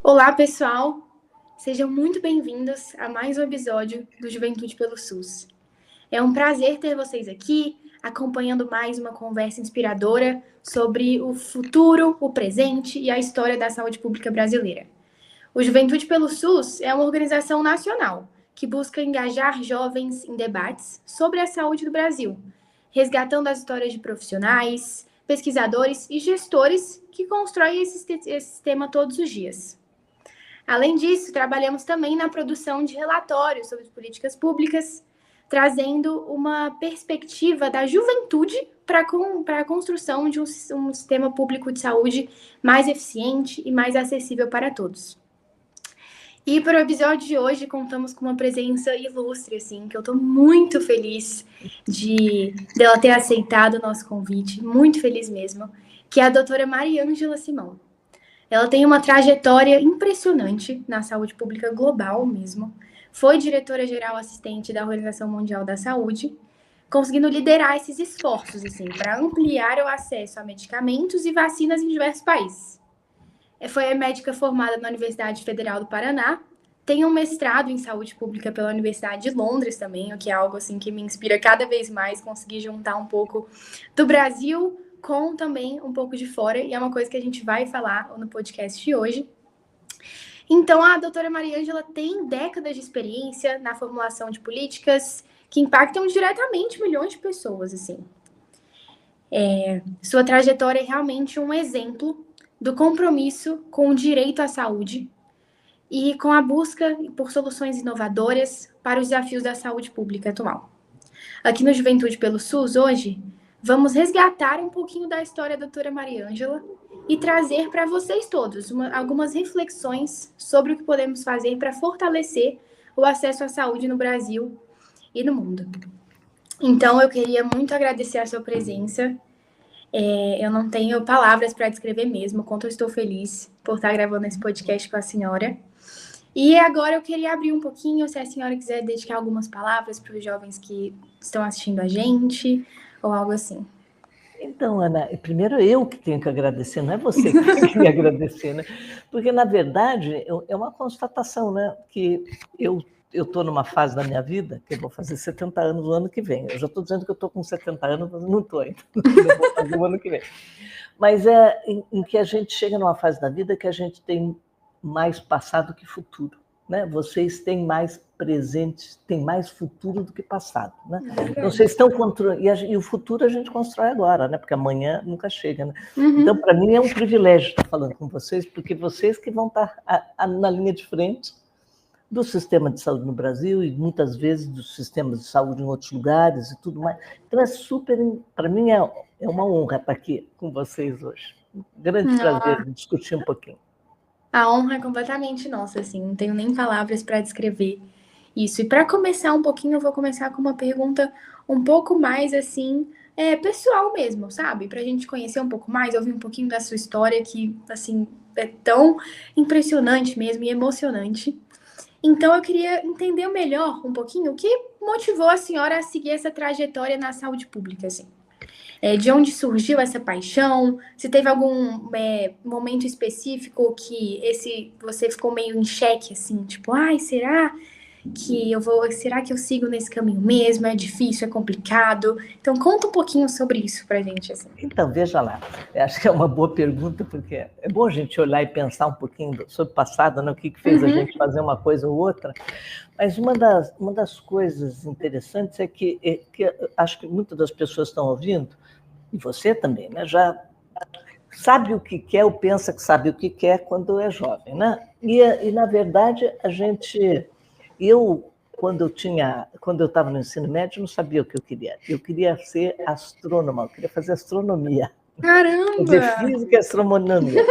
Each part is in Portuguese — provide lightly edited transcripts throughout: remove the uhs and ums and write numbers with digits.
Olá, pessoal! Sejam muito bem-vindos a mais um episódio do Juventude pelo SUS. É um prazer ter vocês aqui, acompanhando mais uma conversa inspiradora sobre o futuro, o presente e a história da saúde pública brasileira. O Juventude pelo SUS é uma organização nacional que busca engajar jovens em debates sobre a saúde do Brasil, resgatando as histórias de profissionais, pesquisadores e gestores que constroem esse sistema todos os dias. Além disso, trabalhamos também na produção de relatórios sobre políticas públicas, trazendo uma perspectiva da juventude para a construção de um sistema público de saúde mais eficiente e mais acessível para todos. E para o episódio de hoje, contamos com uma presença ilustre, assim, que eu estou muito feliz dela ter aceitado o nosso convite, muito feliz mesmo, que é a doutora Mariângela Simão. Ela tem uma trajetória impressionante na saúde pública global mesmo. Foi diretora-geral assistente da Organização Mundial da Saúde, conseguindo liderar esses esforços assim, para ampliar o acesso a medicamentos e vacinas em diversos países. Foi médica formada na Universidade Federal do Paraná, tem um mestrado em saúde pública pela Universidade de Londres também, o que é algo assim que me inspira cada vez mais, conseguir juntar um pouco do Brasil com também um pouco de fora, e é uma coisa que a gente vai falar no podcast de hoje. Então, a doutora Mariângela tem décadas de experiência na formulação de políticas que impactam diretamente milhões de pessoas, assim. Sua trajetória é realmente um exemplo do compromisso com o direito à saúde e com a busca por soluções inovadoras para os desafios da saúde pública atual. Aqui no Juventude pelo SUS, hoje, vamos resgatar um pouquinho da história da doutora Mariângela e trazer para vocês todos algumas reflexões sobre o que podemos fazer para fortalecer o acesso à saúde no Brasil e no mundo. Então, eu queria muito agradecer a sua presença. Eu não tenho palavras para descrever mesmo o quanto eu estou feliz por estar gravando esse podcast com a senhora. E agora eu queria abrir um pouquinho, se a senhora quiser dedicar algumas palavras para os jovens que estão assistindo a gente, ou algo assim. Então, Ana, primeiro eu que tenho que agradecer, não é você que tem que me agradecer, né? Porque, na verdade, é uma constatação, né? Que eu estou numa fase da minha vida que eu vou fazer 70 anos no ano que vem. Eu já estou dizendo que eu estou com 70 anos, mas não estou ainda. Eu vou fazer o ano que vem. Mas é em que a gente chega numa fase da vida que a gente tem mais passado que futuro. Né? Vocês têm mais presente, têm mais futuro do que passado. Né? Então, vocês estão construindo. E o futuro a gente constrói agora, né? Porque amanhã nunca chega. Né? Uhum. Então, para mim, é um privilégio estar falando com vocês, porque vocês que vão estar na linha de frente do sistema de saúde no Brasil e muitas vezes dos sistemas de saúde em outros lugares e tudo mais. Então, é super. Para mim, é uma honra estar aqui com vocês hoje. Um grande prazer discutir um pouquinho. A honra é completamente nossa, assim, não tenho nem palavras para descrever isso. E para começar um pouquinho, eu vou começar com uma pergunta um pouco mais, assim, pessoal mesmo, sabe? Para a gente conhecer um pouco mais, ouvir um pouquinho da sua história, que, assim, é tão impressionante mesmo e emocionante. Então, eu queria entender melhor um pouquinho o que motivou a senhora a seguir essa trajetória na saúde pública, assim. De onde surgiu essa paixão? Se teve algum momento específico que você ficou meio em xeque, assim, tipo, ai, será que eu sigo nesse caminho mesmo? É difícil, é complicado? Então, conta um pouquinho sobre isso pra gente, assim. Então, veja lá, eu acho que é uma boa pergunta, porque é bom a gente olhar e pensar um pouquinho sobre o passado, né? O que fez a gente fazer uma coisa ou outra. Mas uma das coisas interessantes é que acho que muitas das pessoas estão ouvindo, e você também, né? Já sabe o que quer ou pensa que sabe o que quer quando é jovem, né? E na verdade, quando eu estava no ensino médio, não sabia o que eu queria. Eu queria ser astrônoma, eu queria fazer astronomia. Caramba! Fazer física e astronomia.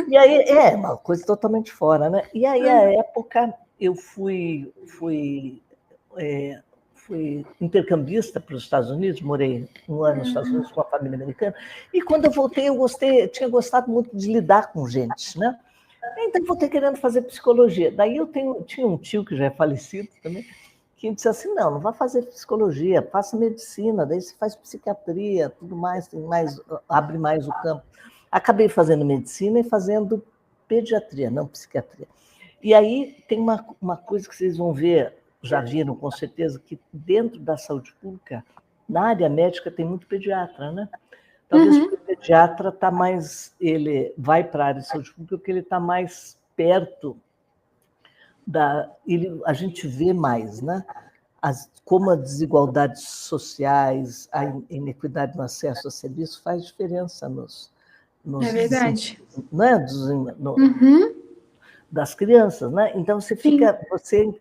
E aí, é uma coisa totalmente fora, né? E aí, à época, eu fui intercambista para os Estados Unidos, morei um ano nos Estados Unidos com a família americana, e quando eu voltei, tinha gostado muito de lidar com gente, né? Então, voltei querendo fazer psicologia. Daí tinha um tio que já é falecido também, que disse assim, não vai fazer psicologia, faça medicina, daí você faz psiquiatria, tudo mais, abre mais o campo. Acabei fazendo medicina e fazendo pediatria, não psiquiatria. E aí tem uma coisa que vocês vão ver, já viram com certeza, que dentro da saúde pública, na área médica, tem muito pediatra, né? Talvez porque o pediatra está mais, ele vai para a área de saúde pública porque ele está mais perto a gente vê mais, né? Como as desigualdades sociais, a inequidade no acesso a serviço faz diferença É verdade. não é? Das crianças, né? Então você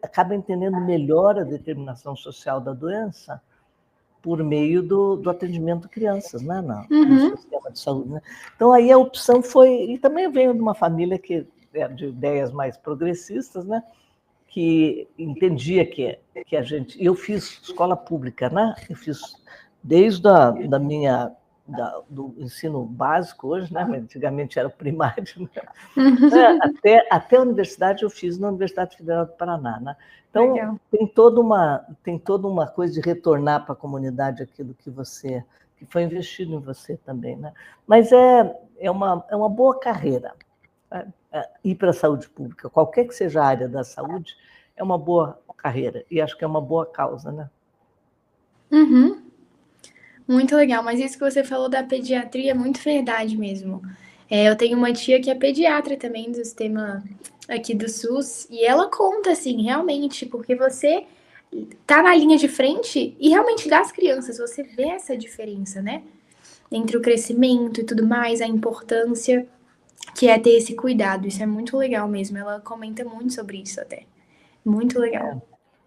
acaba entendendo melhor a determinação social da doença por meio do atendimento a crianças, né? No sistema de saúde, né? Então aí a opção foi, e também eu venho de uma família que é de ideias mais progressistas, né? Que entendia que a gente... Eu fiz escola pública, né? Eu fiz desde do ensino básico hoje, né? Mas antigamente era o primário, né? Até a universidade eu fiz na Universidade Federal do Paraná, né? Então, legal. Tem toda uma coisa de retornar para a comunidade aquilo que foi investido em você também, né? Mas é uma boa carreira. Ir para a saúde pública, qualquer que seja a área da saúde, é uma boa carreira, e acho que é uma boa causa, né? Muito legal, mas isso que você falou da pediatria é muito verdade mesmo. Eu tenho uma tia que é pediatra também do sistema aqui do SUS, e ela conta, assim, realmente, porque você tá na linha de frente e realmente das crianças, você vê essa diferença, né? Entre o crescimento e tudo mais, a importância que é ter esse cuidado. Isso é muito legal mesmo. Ela comenta muito sobre isso até. Muito legal.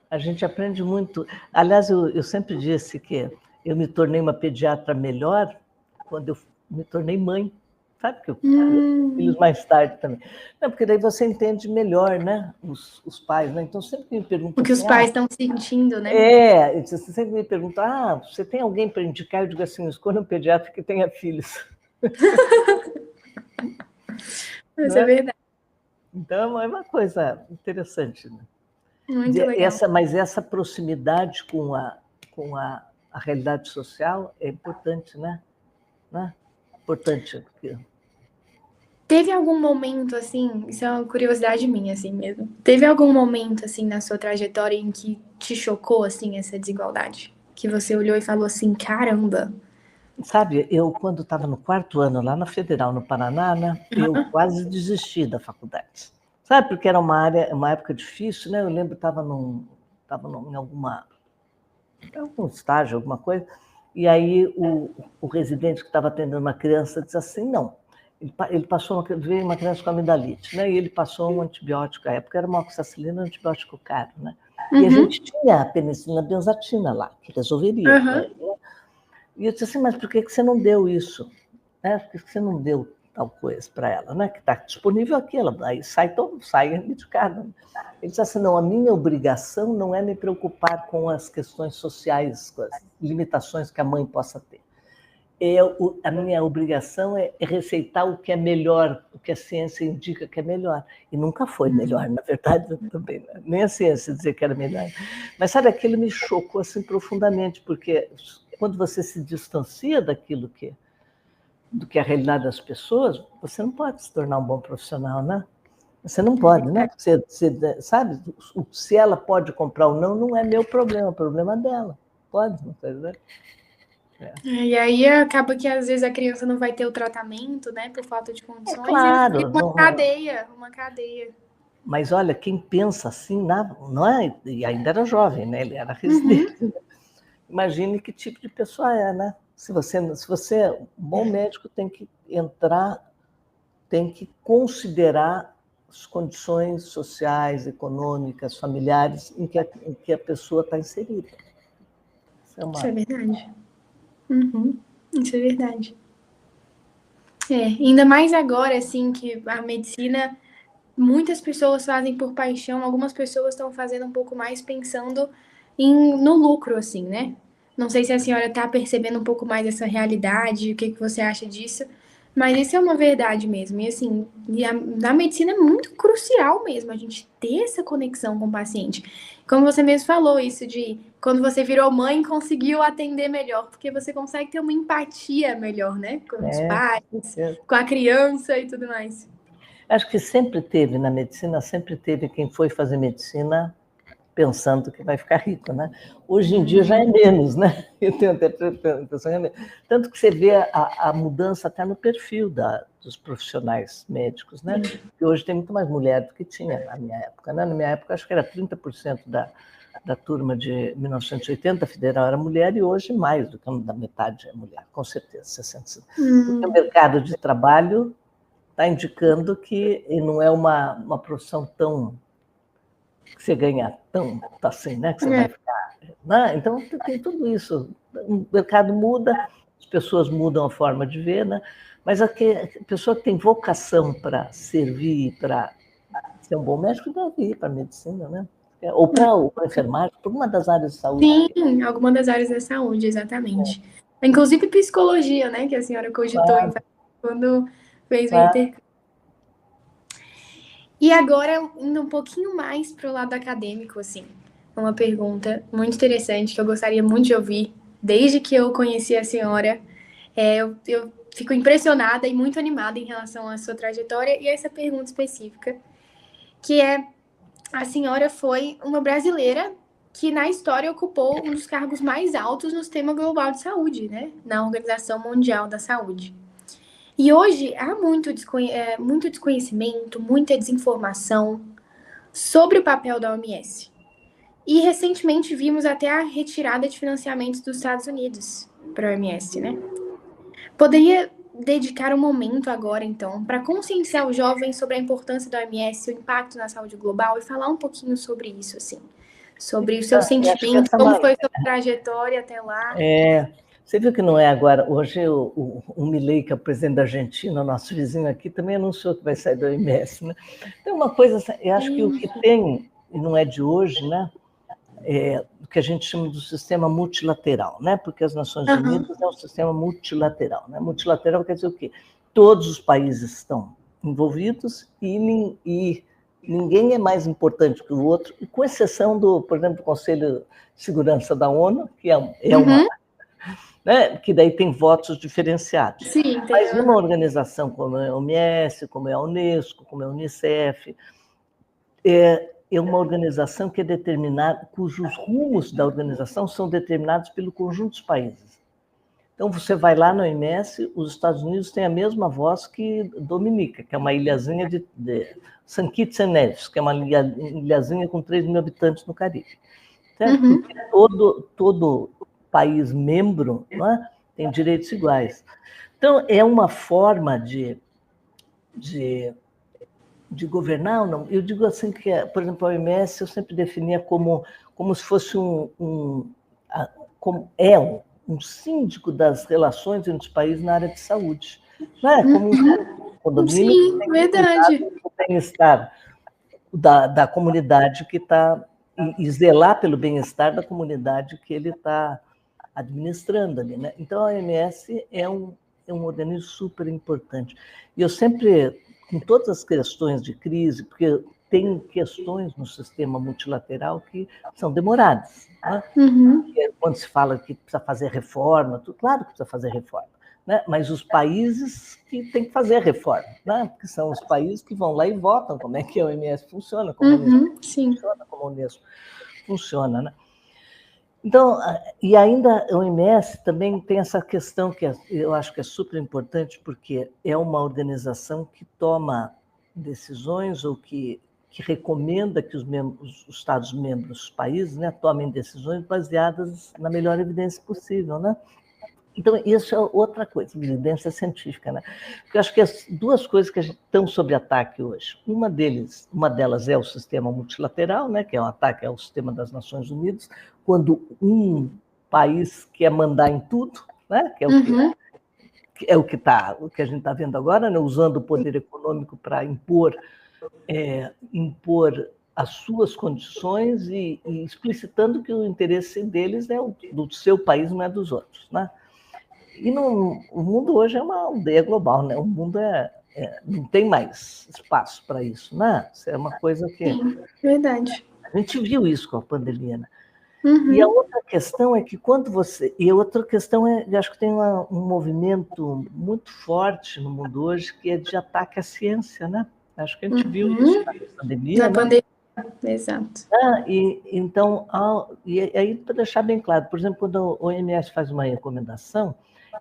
A gente aprende muito. Aliás, eu sempre disse que eu me tornei uma pediatra melhor quando eu me tornei mãe. Sabe que eu tive filhos mais tarde também. Não, porque daí você entende melhor, né? Os pais, né? Então sempre me perguntam o que os pais estão sentindo, né? Você sempre me pergunta, você tem alguém para indicar? Eu digo assim, escolha um pediatra que tenha filhos. Isso é verdade. Então é uma coisa interessante, né? Muito legal. Mas essa proximidade com a realidade social é importante, né? Importante. Porque... Teve algum momento, assim, isso é uma curiosidade minha, assim mesmo. Teve algum momento, assim, na sua trajetória em que te chocou, assim, essa desigualdade? Que você olhou e falou assim, caramba. Sabe, eu quando estava no 4º ano lá na Federal, no Paraná, né, eu quase desisti da faculdade. Sabe, porque era uma época difícil, né? Eu lembro que estava em algum estágio, alguma coisa, e aí o residente que estava atendendo uma criança disse assim, não, ele veio uma criança com amidalite, né? E ele passou um antibiótico, à época era moxicilina, um antibiótico caro, né? E a gente tinha a penicilina benzatina lá, que resolveria. Né? E eu disse assim, mas por que você não deu isso? Por que você não deu tal coisa para ela, né? Que está disponível aqui, aí sai medicada. Ele disse assim, não, a minha obrigação não é me preocupar com as questões sociais, com as limitações que a mãe possa ter. A minha obrigação é receitar o que é melhor, o que a ciência indica que é melhor. E nunca foi melhor, na verdade, também. Né? Nem a ciência dizer que era melhor. Mas, sabe, aquilo me chocou assim, profundamente, porque quando você se distancia daquilo do que é a realidade das pessoas, você não pode se tornar um bom profissional, né? Você não pode, né? Você sabe, se ela pode comprar ou não, não é meu problema, é o problema dela. Pode, não pode, né? E aí acaba que às vezes a criança não vai ter o tratamento, né, por falta de condições. Claro. E uma cadeia. Mas olha, quem pensa assim, não é? E ainda era jovem, né? Ele era residente. Imagine que tipo de pessoa é, né? Se você é um bom médico, tem que considerar as condições sociais, econômicas, familiares em que a pessoa está inserida. Isso é verdade. Isso é verdade. Ainda mais agora, assim, que a medicina, muitas pessoas fazem por paixão, algumas pessoas estão fazendo um pouco mais pensando no lucro, assim, né? Não sei se a senhora está percebendo um pouco mais essa realidade, o que você acha disso, mas isso é uma verdade mesmo. E assim, na medicina é muito crucial mesmo a gente ter essa conexão com o paciente. Como você mesmo falou, isso de quando você virou mãe, conseguiu atender melhor, porque você consegue ter uma empatia melhor, né? Com os pais, com a criança e tudo mais. Acho que sempre teve na medicina, sempre teve quem foi fazer medicina pensando que vai ficar rico, né? Hoje em dia já é menos, né? Eu tenho até impressão que é menos. Tanto que você vê a mudança até no perfil dos profissionais médicos, né? Que hoje tem muito mais mulher do que tinha na minha época, né? Na minha época, acho que era 30% da turma de 1980 federal era mulher, e hoje mais do que da metade é mulher, com certeza, 60%. Porque o mercado de trabalho está indicando que não é uma profissão tão que você ganha tanto assim, né? Que você vai ficar. Né? Então, tem tudo isso. O mercado muda, as pessoas mudam a forma de ver, né? Mas a pessoa que tem vocação para servir, para ser um bom médico, deve ir para a medicina, né? Ou para a enfermagem, por uma das áreas de saúde. Sim, alguma das áreas da saúde, exatamente. Inclusive psicologia, né? Que a senhora cogitou quando fez o intercâmbio. E agora, indo um pouquinho mais para o lado acadêmico, assim, uma pergunta muito interessante que eu gostaria muito de ouvir, desde que eu conheci a senhora. Eu fico impressionada e muito animada em relação à sua trajetória e a essa pergunta específica, que é: a senhora foi uma brasileira que na história ocupou um dos cargos mais altos no sistema global de saúde, né? Na Organização Mundial da Saúde. E hoje há muito desconhecimento, muita desinformação sobre o papel da OMS. E recentemente vimos até a retirada de financiamentos dos Estados Unidos para a OMS, né? Poderia dedicar um momento agora, então, para conscientizar os jovens sobre a importância da OMS, o impacto na saúde global, e falar um pouquinho sobre isso, assim, sobre os seus sentimentos, como foi sua trajetória até lá. Você viu que não é agora, hoje o Milei, que é o presidente da Argentina, nosso vizinho aqui, também anunciou que vai sair da OMS, né? Tem uma coisa, eu acho que o que tem, e não é de hoje, né? O que a gente chama do sistema multilateral, né? Porque as Nações Unidas é um sistema multilateral, né? Multilateral quer dizer o quê? Todos os países estão envolvidos e ninguém é mais importante que o outro, com exceção por exemplo, do Conselho de Segurança da ONU, que é uma... Né? Que daí tem votos diferenciados. Sim, mas uma organização como a OMS, como é a Unesco, como é a Unicef, é uma organização que é determinada, cujos rumos da organização são determinados pelo conjunto dos países. Então, você vai lá na OMS, os Estados Unidos têm a mesma voz que Dominica, que é uma ilhazinha de St. Kitts and Nevis, que é uma ilhazinha com 3 mil habitantes no Caribe. Certo? Porque todo país membro, né, tem direitos iguais. Então, é uma forma de governar, não? Eu digo assim que, por exemplo, a OMS eu sempre definia como se fosse um síndico das relações entre os países na área de saúde. Não é? Como um condomínio. Sim, verdade. O bem-estar da comunidade que está... e zelar pelo bem-estar da comunidade que ele está administrando ali, né? Então, a OMS é um organismo super importante. E eu sempre, com todas as questões de crise, porque tem questões no sistema multilateral que são demoradas, né? Quando se fala que precisa fazer reforma, claro que precisa fazer reforma, né? Mas os países que têm que fazer reforma, né? Que são os países que vão lá e votam como é que a OMS funciona, como a Unesco funciona, como a Unesco funciona, né? Então, e ainda a OMS também tem essa questão que eu acho que é super importante, porque é uma organização que toma decisões ou que recomenda que os Estados-membros, os países, né, tomem decisões baseadas na melhor evidência possível, né? Então, isso é outra coisa, evidência científica, né? Porque eu acho que as duas coisas que estão sob ataque hoje, uma delas é o sistema multilateral, né? Que é um ataque ao sistema das Nações Unidas, quando um país quer mandar em tudo, né? Que é o que a gente está vendo agora, né? Usando o poder econômico para impor as suas condições e explicitando que o interesse deles é do seu país, não é dos outros, né? E o mundo hoje é uma aldeia global, né? O mundo não tem mais espaço para isso, né? Isso é uma coisa que... Sim, verdade. A gente viu isso com a pandemia, né? E a outra questão é que E a outra questão eu acho que tem um movimento muito forte no mundo hoje, que é de ataque à ciência, né? Acho que a gente viu isso na pandemia. Na né? pandemia, exato. Então, e aí, para deixar bem claro, por exemplo, quando a OMS faz uma recomendação,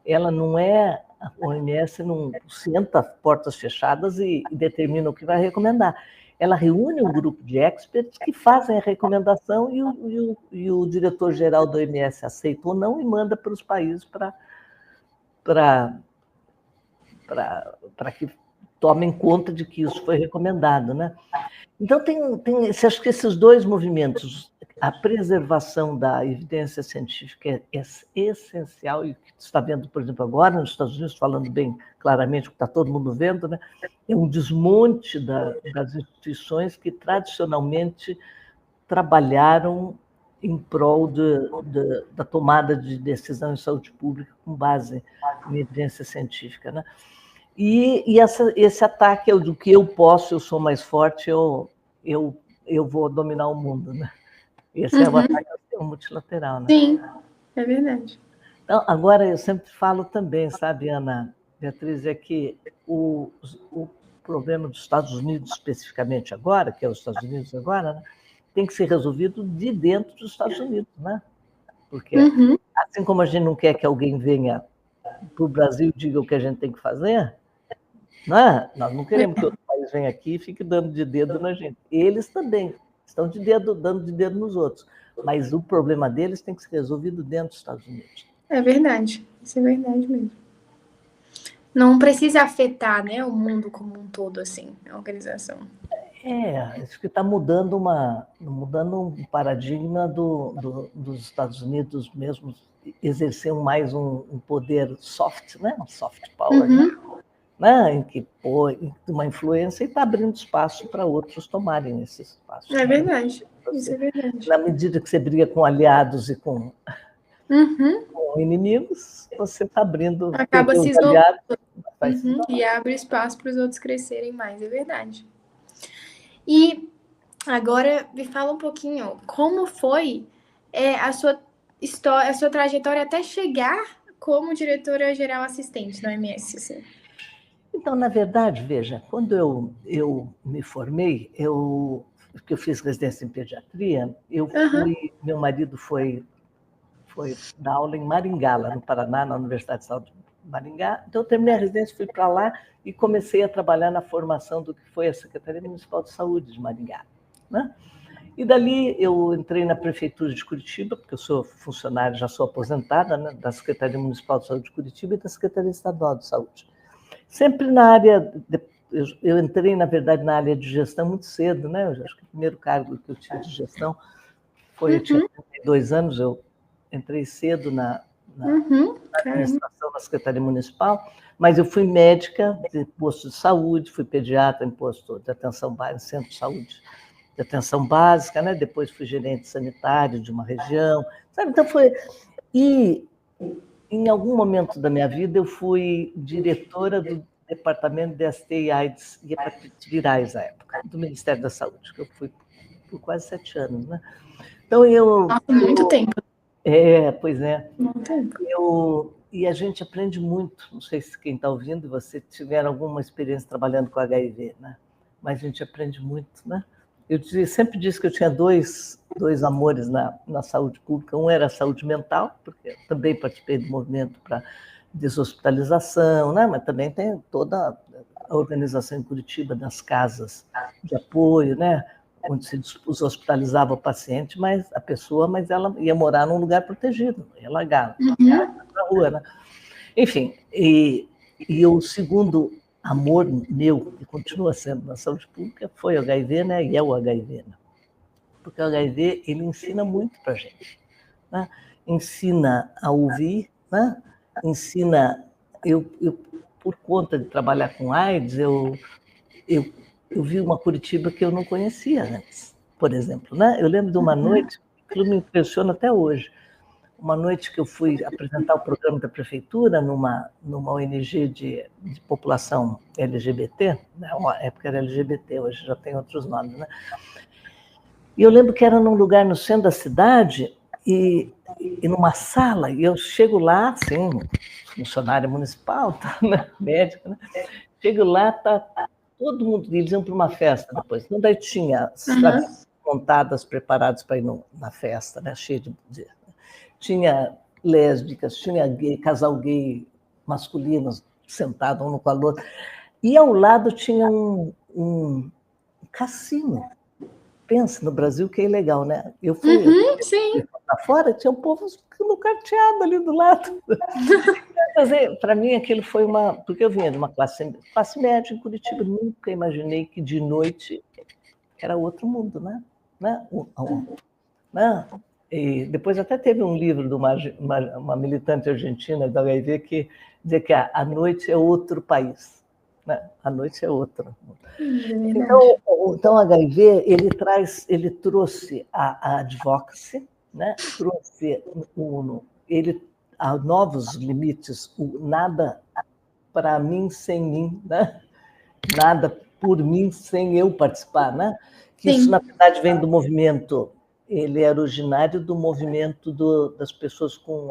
ela não é, a OMS não senta portas fechadas e determina o que vai recomendar. Ela reúne um grupo de experts que fazem a recomendação e o diretor-geral da OMS aceita ou não e manda para os países para que tomem conta de que isso foi recomendado, né? Então, acho que esses dois movimentos, a preservação da evidência científica é essencial, e o que você está vendo, por exemplo, agora nos Estados Unidos, falando bem claramente o que está todo mundo vendo, né? É um desmonte das instituições que tradicionalmente trabalharam em prol da tomada de decisão em saúde pública com base em evidência científica, né? E esse ataque é do que eu posso, eu sou mais forte, eu vou dominar o mundo, né? Esse é o ataque multilateral, né? Sim, é verdade. Então, agora, eu sempre falo também, sabe, Ana Beatriz, é que o problema dos Estados Unidos, especificamente agora, que é os Estados Unidos agora, né, tem que ser resolvido de dentro dos Estados Unidos, né? Porque, assim como a gente não quer que alguém venha para o Brasil e diga o que a gente tem que fazer, né? Nós não queremos que outro país venha aqui e fique dando de dedo na gente. Eles também estão dando de dedo nos outros. Mas o problema deles tem que ser resolvido dentro dos Estados Unidos. É verdade. Isso é verdade mesmo. Não precisa afetar, né, o mundo como um todo, assim, a organização. Acho que está mudando um paradigma dos Estados Unidos mesmo, exercer mais um poder soft, né? Um soft power, né? Em que põe uma influência e está abrindo espaço para outros tomarem esse espaço. É verdade, isso é verdade. Na medida que você briga com aliados e com inimigos, você está abrindo... Acaba se isolando e abre espaço para os outros crescerem mais, é verdade. E agora me fala um pouquinho, como foi a sua história, a sua trajetória até chegar como diretora-geral assistente na OMS? Assim? Então, na verdade, veja, quando eu me formei, porque eu fiz residência em pediatria, meu marido foi dar aula em Maringá, lá no Paraná, na Universidade de Saúde de Maringá. Então, eu terminei a residência, fui para lá e comecei a trabalhar na formação do que foi a Secretaria Municipal de Saúde de Maringá, né? E dali eu entrei na Prefeitura de Curitiba, porque eu sou funcionária, já sou aposentada, né, da Secretaria Municipal de Saúde de Curitiba e da Secretaria Estadual de Saúde. Sempre na área... Eu entrei, na verdade, na área de gestão muito cedo, né? Eu acho que o primeiro cargo que eu tive de gestão foi... Eu tinha 32 anos, eu entrei cedo na administração da Secretaria Municipal, mas eu fui médica de posto de saúde, fui pediatra em posto de atenção básica, centro de saúde de atenção básica, né? Depois fui gerente sanitário de uma região, sabe? Então foi... E em algum momento da minha vida eu fui diretora do Departamento de STI, AIDS e Hepatites Virais, à época, do Ministério da Saúde, que eu fui por quase 7 anos, né? Então muito tempo. Pois é. Muito tempo. E a gente aprende muito, não sei se quem está ouvindo, você tiver alguma experiência trabalhando com HIV, né? Mas a gente aprende muito, né? Eu sempre disse que eu tinha dois amores na saúde pública. Um era a saúde mental, porque eu também participei do movimento para deshospitalização, né? Mas também tem toda a organização em Curitiba das casas de apoio, né? Onde se hospitalizava o paciente, mas ela ia morar num lugar protegido, ia largar na rua, né? Enfim, e o segundo amor meu, que continua sendo na saúde pública, foi o HIV, né? E é o HIV, né? Porque o HIV, ele ensina muito para a gente, né? Ensina a ouvir, né? Ensina... Eu, por conta de trabalhar com AIDS, eu vi uma Curitiba que eu não conhecia antes, por exemplo, né? Eu lembro de uma noite, aquilo me impressiona até hoje, uma noite que eu fui apresentar o programa da prefeitura numa ONG de população LGBT, né? Uma época era LGBT, hoje já tem outros nomes, né? E eu lembro que era num lugar no centro da cidade e numa sala, e eu chego lá, assim, funcionária municipal, tá, né? Médica, né? Chego lá, tá todo mundo, eles iam para uma festa depois. Então, daí tinha as Aham. montadas, preparadas para ir na festa, né? Cheio de... Tinha lésbicas, tinha gay, casal gay masculino sentado um no com a outra. E ao lado tinha um cassino. Pensa no Brasil que é ilegal, né? Eu fui Uhum, sim. lá fora, tinha um povo ficando carteado ali do lado. Para mim, aquilo foi uma... Porque eu vinha de uma classe média em Curitiba, nunca imaginei que de noite era outro mundo, né? Né? E depois até teve um livro de uma militante argentina da HIV que dizia que a noite é outro país. Né? A noite é outro. Então, o HIV ele trouxe a advocacy, né? Trouxe ele a novos limites, o nada para mim sem mim, né? Nada por mim sem eu participar, né? Que isso na verdade vem do movimento, ele é originário do movimento das pessoas com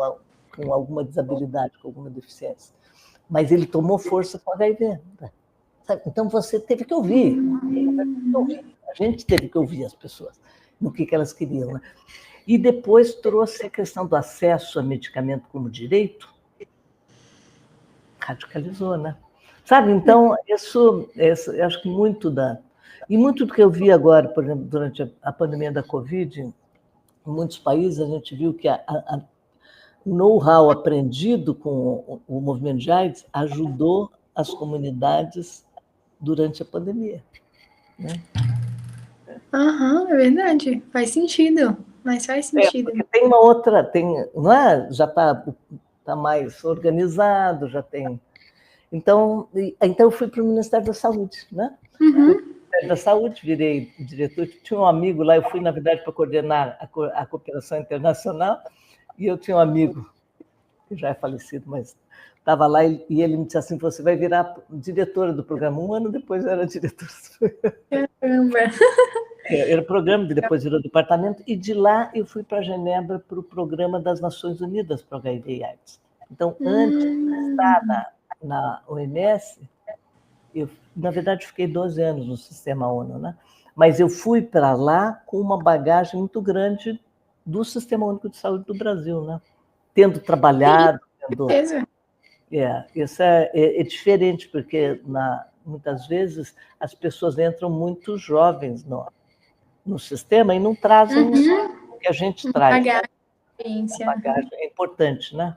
alguma desabilidade, com alguma deficiência, mas ele tomou força com o HIV. Então você teve que ouvir. A gente teve que ouvir as pessoas no que elas queriam, né? E depois trouxe a questão do acesso a medicamento como direito, radicalizou, né? Sabe, então, isso eu acho que e muito do que eu vi agora, por exemplo, durante a pandemia da Covid, em muitos países a gente viu que o know-how aprendido com o movimento de AIDS ajudou as comunidades durante a pandemia. Né? Aham, é verdade. Faz sentido. Mas faz sentido. Porque tem uma outra, não é? Já tá mais organizado, já tem. Então eu fui para o Ministério da Saúde, né? Fui para o Ministério da Saúde, virei diretor. Tinha um amigo lá, eu fui, na verdade, para coordenar a cooperação internacional, e eu tinha um amigo, que já é falecido, mas estava lá, e ele me disse assim: você vai virar diretora do programa. Um ano depois eu era diretora. Caramba! Era programa, depois virou departamento, e de lá eu fui para Genebra para o programa das Nações Unidas para o HIV e AIDS. Então, antes de estar na OMS, eu, na verdade, fiquei 12 anos no sistema ONU, né? Mas eu fui para lá com uma bagagem muito grande do Sistema Único de Saúde do Brasil, né? Tendo trabalhado... Isso é diferente, porque muitas vezes as pessoas entram muito jovens no sistema e não trazem o que a gente traz. Bagagem, né? A bagagem é importante, né?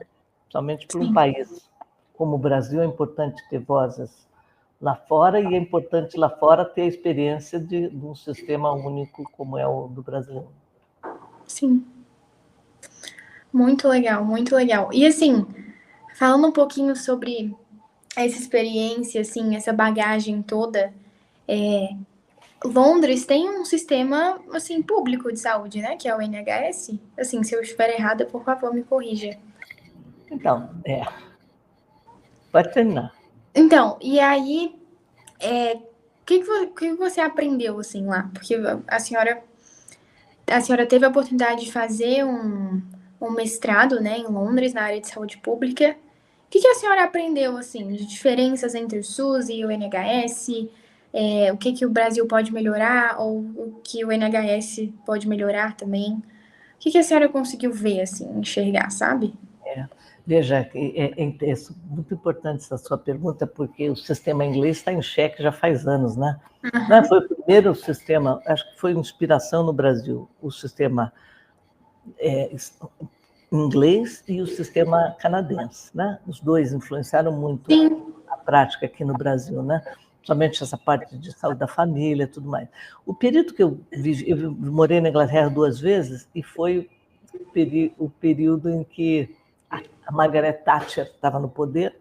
Somente para um país como o Brasil é importante ter vozes lá fora, e é importante lá fora ter a experiência de um sistema único como é o do Brasil. Sim. Muito legal, muito legal. E assim, falando um pouquinho sobre essa experiência, assim, essa bagagem toda, Londres tem um sistema, assim, público de saúde, né? Que é o NHS. Assim, se eu estiver errada, por favor, me corrija. Então, pode terminar. Então, e aí, o que você aprendeu, assim, lá? Porque a senhora teve a oportunidade de fazer um mestrado, né, em Londres, na área de saúde pública. O que a senhora aprendeu, assim, de diferenças entre o SUS e o NHS? O que o Brasil pode melhorar ou o que o NHS pode melhorar também? O que a senhora conseguiu ver, assim, enxergar, sabe? Veja, é muito importante essa sua pergunta, porque o sistema inglês está em xeque já faz anos, né? Não foi o primeiro sistema, acho que foi inspiração no Brasil, o sistema inglês e o sistema canadense, né? Os dois influenciaram muito a prática aqui no Brasil, né? Somente essa parte de saúde da família e tudo mais. O período que eu morei na Inglaterra 2 vezes, e foi o período em que a Margaret Thatcher estava no poder,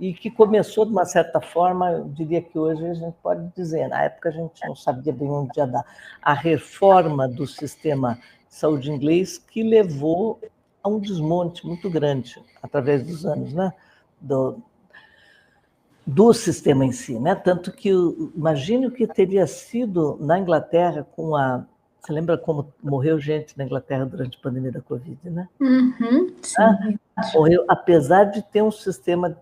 e que começou, de uma certa forma, eu diria que hoje a gente pode dizer, na época a gente não sabia bem onde ia dar, a reforma do sistema de saúde inglês, que levou a um desmonte muito grande, através dos anos, né? Do sistema em si, né? Tanto que, imagine o que teria sido na Inglaterra com a... Você lembra como morreu gente na Inglaterra durante a pandemia da Covid, né? Sim. Morreu, apesar de ter um sistema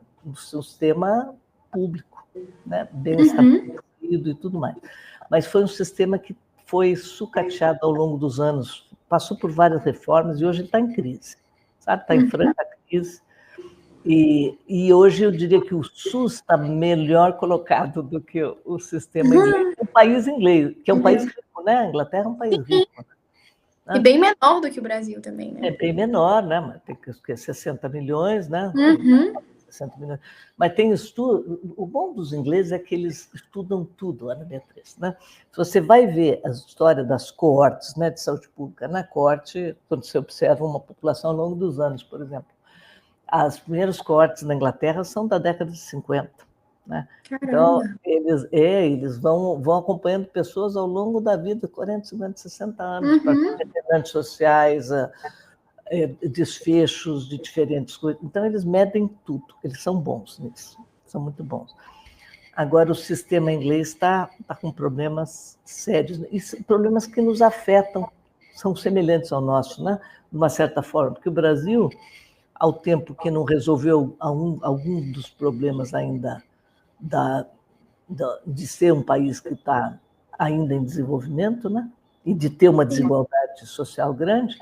público, né? Bem estabelecido e tudo mais. Mas foi um sistema que foi sucateado ao longo dos anos, passou por várias reformas e hoje está em crise, sabe? Está em franca crise. E hoje eu diria que o SUS está melhor colocado do que o sistema inglês, o país inglês, que é um país rico, né? A Inglaterra é um país rico. E bem menor do que o Brasil também, né? É bem menor, né? Mas tem que 60 milhões, né? 60 milhões. Mas tem estudo. O bom dos ingleses é que eles estudam tudo, Ana Beatriz, né? Se você vai ver a história das coortes, né, de saúde pública na coorte, quando você observa uma população ao longo dos anos, por exemplo, as primeiras coortes na Inglaterra são da década de 50. Né? Então, eles vão acompanhando pessoas ao longo da vida, 40, 50, 60 anos, para determinantes sociais, desfechos de diferentes coisas. Então, eles medem tudo, eles são bons nisso, são muito bons. Agora, o sistema inglês está com problemas sérios, e problemas que nos afetam, são semelhantes ao nosso, né? De uma certa forma, porque o Brasil, ao tempo que não resolveu algum dos problemas ainda de ser um país que está ainda em desenvolvimento, né? E de ter uma desigualdade social grande,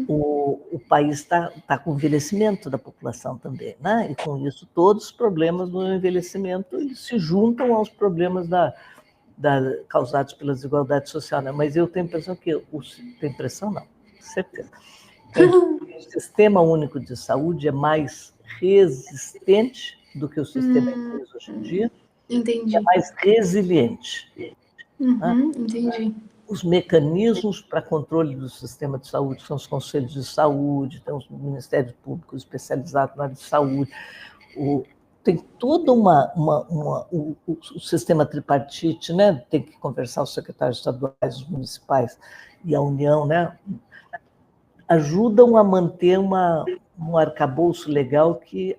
o país está com envelhecimento da população também, né? E com isso todos os problemas do envelhecimento se juntam aos problemas causados pela desigualdade social, né? Mas eu tenho a impressão tenho impressão não, certeza. O Sistema Único de Saúde é mais resistente do que o sistema inglês hoje em dia. Entendi. É mais resiliente. Né? Entendi. Os mecanismos para controle do sistema de saúde são os conselhos de saúde, tem os ministérios públicos especializados na área de saúde, tem todo o sistema tripartite, né? Tem que conversar os secretários estaduais, os municipais e a União, né? Ajudam a manter um arcabouço legal que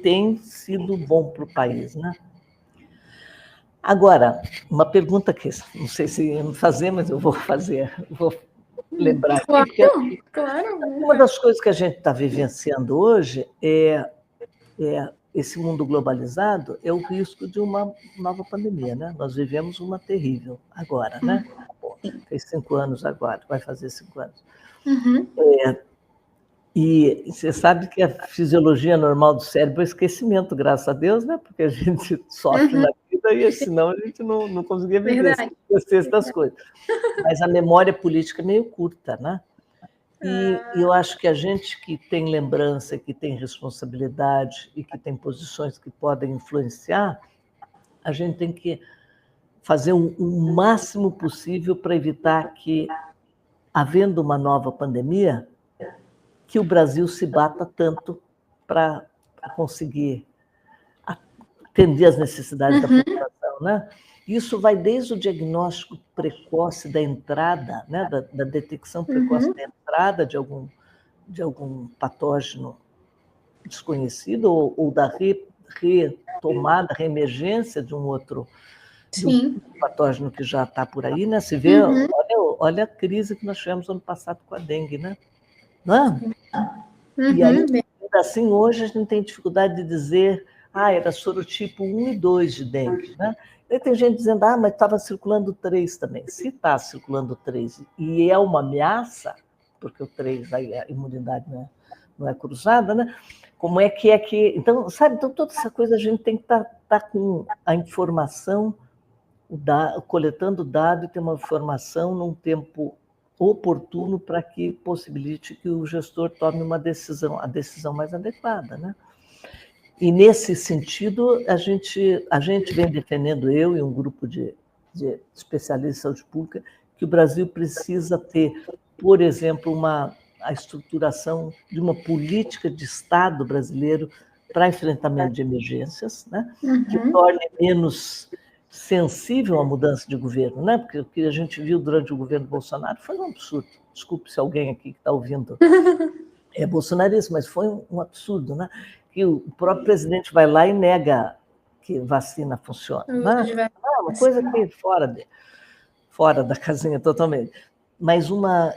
tem sido bom para o país, né? Agora, uma pergunta que não sei se ia fazer, mas eu vou fazer, vou lembrar aqui. Claro. Uma das coisas que a gente está vivenciando hoje é esse mundo globalizado, é o risco de uma nova pandemia, né? Nós vivemos uma terrível agora, né? Fez 5 anos agora, vai fazer 5 anos. E você sabe que a fisiologia normal do cérebro é esquecimento, graças a Deus, né? Porque a gente sofre na vida e senão a gente não conseguia viver, se esquecesse das coisas. Mas a memória política é meio curta, né? E eu acho que a gente que tem lembrança, que tem responsabilidade e que tem posições que podem influenciar, a gente tem que fazer o máximo possível para evitar que, havendo uma nova pandemia, que o Brasil se bata tanto para conseguir atender às necessidades da população, né? Isso vai desde o diagnóstico precoce da entrada, né? da detecção precoce da entrada de algum patógeno desconhecido ou da retomada, reemergência de um outro patógeno que já está por aí, né? Se vê, olha a crise que nós tivemos ano passado com a dengue, né? Não é? E aí, assim, hoje a gente tem dificuldade de dizer era sorotipo 1 e 2 de dengue, né? E tem gente dizendo, mas estava circulando 3 também. Se está circulando 3 e é uma ameaça, porque o 3, aí a imunidade não é cruzada, né? Como é que... Então, sabe, então, toda essa coisa a gente tem que estar com a informação, coletando dado e ter uma informação num tempo oportuno para que possibilite que o gestor tome a decisão mais adequada, né? E, nesse sentido, a gente vem defendendo, eu e um grupo de especialistas em saúde pública, que o Brasil precisa ter, por exemplo, a estruturação de uma política de Estado brasileiro para enfrentamento de emergências, né? Que torne menos sensível à mudança de governo, né? Porque o que a gente viu durante o governo Bolsonaro foi um absurdo. Desculpe se alguém aqui que está ouvindo é bolsonarista, mas foi um absurdo, né? Que o próprio presidente vai lá e nega que vacina funciona. Né? Uma coisa que fora da casinha totalmente. Mas uma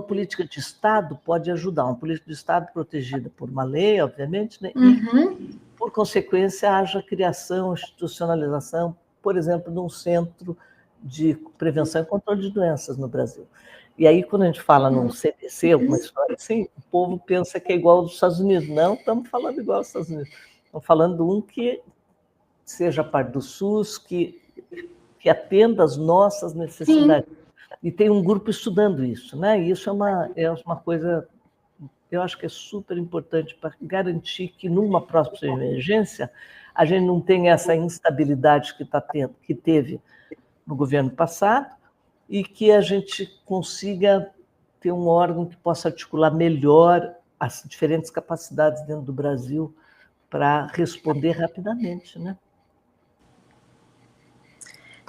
política de Estado pode ajudar, uma política de Estado protegida por uma lei, obviamente, né? E por consequência, haja criação, institucionalização, por exemplo, de um centro de prevenção e controle de doenças no Brasil. E aí, quando a gente fala num CDC, alguma história assim, o povo pensa que é igual aos Estados Unidos. Não, estamos falando igual aos Estados Unidos. Estamos falando de um que seja parte do SUS, que atenda às nossas necessidades. Sim. E tem um grupo estudando isso, né? E isso é uma coisa, eu acho que é super importante para garantir que numa próxima emergência a gente não tenha essa instabilidade que teve no governo passado e que a gente consiga ter um órgão que possa articular melhor as diferentes capacidades dentro do Brasil para responder rapidamente, né?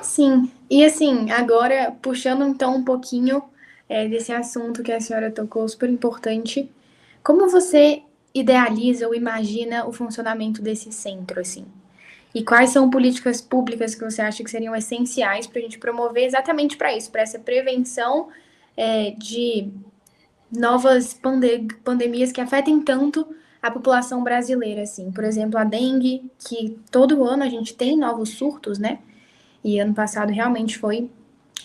Sim, e assim, agora puxando então um pouquinho desse assunto que a senhora tocou, super importante, como você idealiza ou imagina o funcionamento desse centro, assim? E quais são políticas públicas que você acha que seriam essenciais para a gente promover exatamente para isso, para essa prevenção de novas pandemias que afetem tanto a população brasileira, assim? Por exemplo, a dengue, que todo ano a gente tem novos surtos, né? E ano passado realmente foi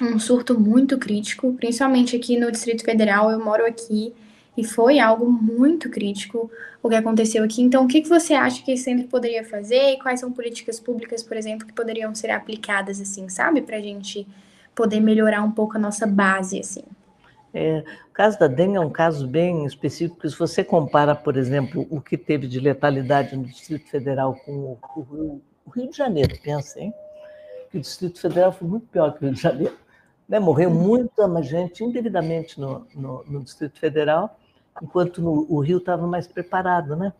um surto muito crítico, principalmente aqui no Distrito Federal. Eu moro aqui e foi algo muito crítico o que aconteceu aqui. Então, o que você acha que esse centro poderia fazer? E quais são políticas públicas, por exemplo, que poderiam ser aplicadas, assim, sabe? Para a gente poder melhorar um pouco a nossa base, assim. O caso da dengue é um caso bem específico, porque se você compara, por exemplo, o que teve de letalidade no Distrito Federal com o Rio de Janeiro, pensa, hein? Que o Distrito Federal foi muito pior que o Rio de Janeiro. Né? Morreu muita gente indevidamente no Distrito Federal, enquanto o Rio estava mais preparado. Né?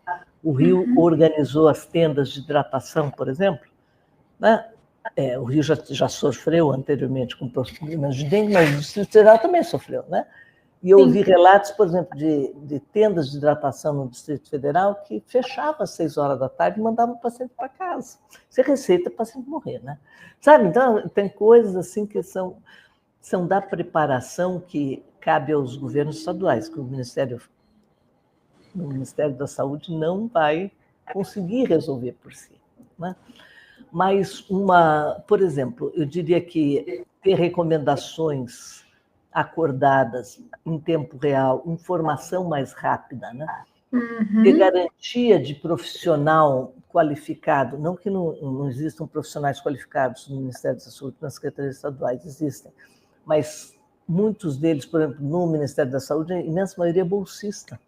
O Rio organizou as tendas de hidratação, por exemplo. Né? O Rio já sofreu anteriormente com problemas de dengue, mas o Distrito Federal também sofreu. Né? E eu ouvi relatos, por exemplo, de tendas de hidratação no Distrito Federal que fechava às 6 horas da tarde e mandava o paciente para casa. Você receita para o paciente morrer, né? Sabe? Então, tem coisas assim que são da preparação que cabe aos governos estaduais, que o Ministério da Saúde não vai conseguir resolver por si. Né? Mas, por exemplo, eu diria que ter recomendações acordadas em tempo real, informação mais rápida, né? Ter garantia de profissional qualificado, não que não existam profissionais qualificados no Ministério da Saúde, nas secretarias estaduais, existem, mas muitos deles, por exemplo, no Ministério da Saúde, a imensa maioria é bolsista,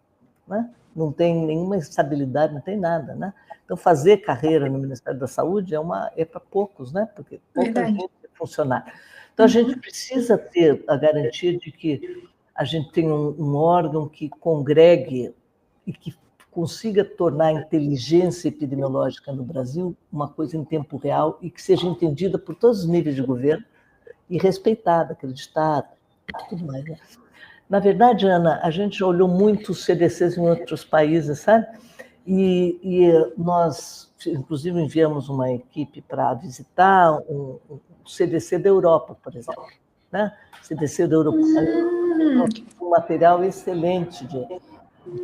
né? Não tem nenhuma estabilidade, não tem nada, né? Então, fazer carreira no Ministério da Saúde é para poucos, né? Porque pouca gente é funcionário. Então, a gente precisa ter a garantia de que a gente tem um órgão que congregue e que consiga tornar a inteligência epidemiológica no Brasil uma coisa em tempo real e que seja entendida por todos os níveis de governo e respeitada, acreditada, tudo mais. Né? Na verdade, Ana, a gente olhou muito os CDCs em outros países, sabe? E nós, inclusive, enviamos uma equipe para visitar o CDC da Europa, por exemplo. Né? CDC da Europa. Um material excelente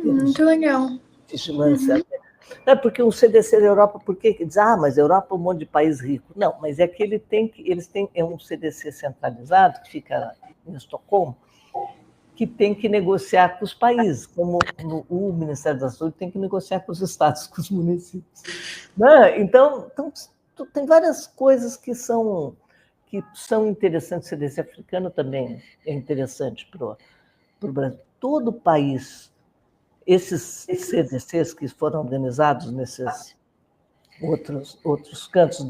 muito legal. Vigilância. Porque o CDC da Europa, por que diz, mas a Europa é um monte de país rico? Não, mas é que eles têm um CDC centralizado, que fica em Estocolmo, que tem que negociar com os países, como o Ministério da Saúde tem que negociar com os estados, com os municípios. Né? Então, tem várias coisas que são interessantes. O CDC africano também é interessante para o Brasil. Todo o país, esses CDCs que foram organizados nesses outros cantos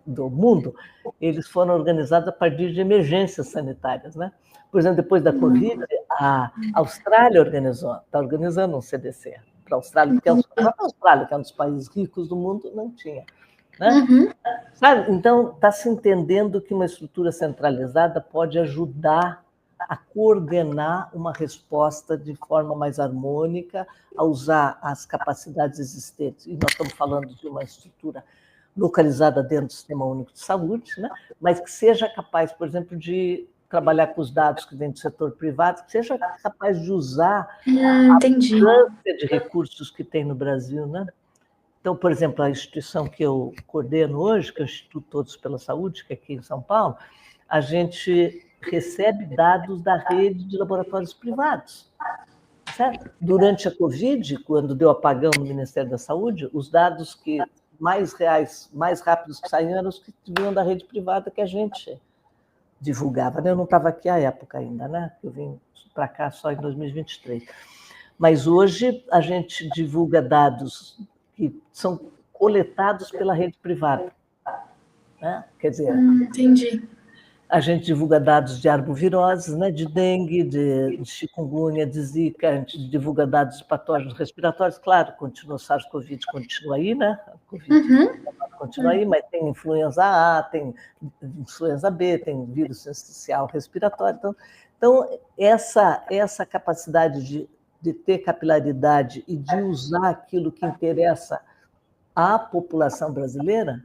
do mundo, eles foram organizados a partir de emergências sanitárias. Né? Por exemplo, depois da Covid, a Austrália está organizando um CDC para a Austrália, porque a Austrália, que é um dos países ricos do mundo, não tinha. Né? Sabe? Então, está se entendendo que uma estrutura centralizada pode ajudar a coordenar uma resposta de forma mais harmônica, a usar as capacidades existentes. E nós estamos falando de uma estrutura localizada dentro do Sistema Único de Saúde, né? Mas que seja capaz, por exemplo, de trabalhar com os dados que vêm do setor privado, que seja capaz de usar a abundância de recursos que tem no Brasil, né? Então, por exemplo, a instituição que eu coordeno hoje, que é o Instituto Todos pela Saúde, que é aqui em São Paulo, a gente recebe dados da rede de laboratórios privados. Certo? Durante a Covid, quando deu apagão no Ministério da Saúde, os dados que mais reais, mais rápidos que saíam eram os que vinham da rede privada que a gente divulgava. Eu não estava aqui à época ainda, né? Eu vim para cá só em 2023. Mas hoje a gente divulga dados que são coletados pela rede privada. Né? Quer dizer, entendi. A gente divulga dados de arboviroses, né, de dengue, de chikungunya, de zika, a gente divulga dados de patógenos respiratórios. Claro, continua o SARS-CoV, continua aí, né? A Covid continua aí, mas tem influenza A, tem influenza B, tem vírus essencial respiratório. Então essa capacidade de ter capilaridade e de usar aquilo que interessa à população brasileira,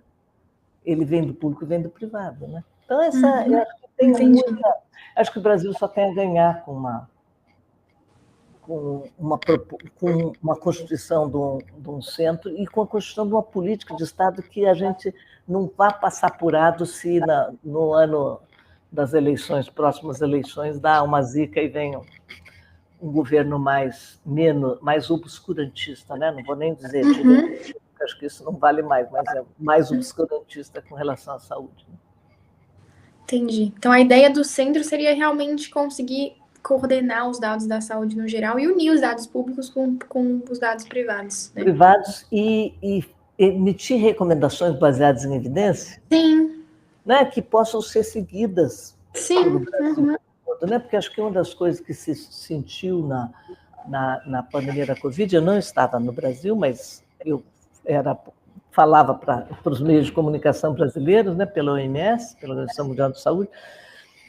ele vem do público e vem do privado, né? Então, eu acho que tem muita. Acho que o Brasil só tem a ganhar com uma constituição de um centro e com a constituição de uma política de Estado que a gente não vá passar apurado se no ano das eleições, próximas eleições, dá uma zica e vem um governo mais obscurantista, né? Não vou nem dizer direito, acho que isso não vale mais, mas é mais obscurantista com relação à saúde. Né? Entendi. Então, a ideia do centro seria realmente conseguir coordenar os dados da saúde no geral e unir os dados públicos com os dados privados. Né? Privados e emitir recomendações baseadas em evidência, sim, né, que possam ser seguidas sim, pelo Brasil todo, né? Porque acho que uma das coisas que se sentiu na pandemia da Covid, eu não estava no Brasil, mas eu falava para os meios de comunicação brasileiros, né, pela OMS, pela Organização Mundial de Saúde,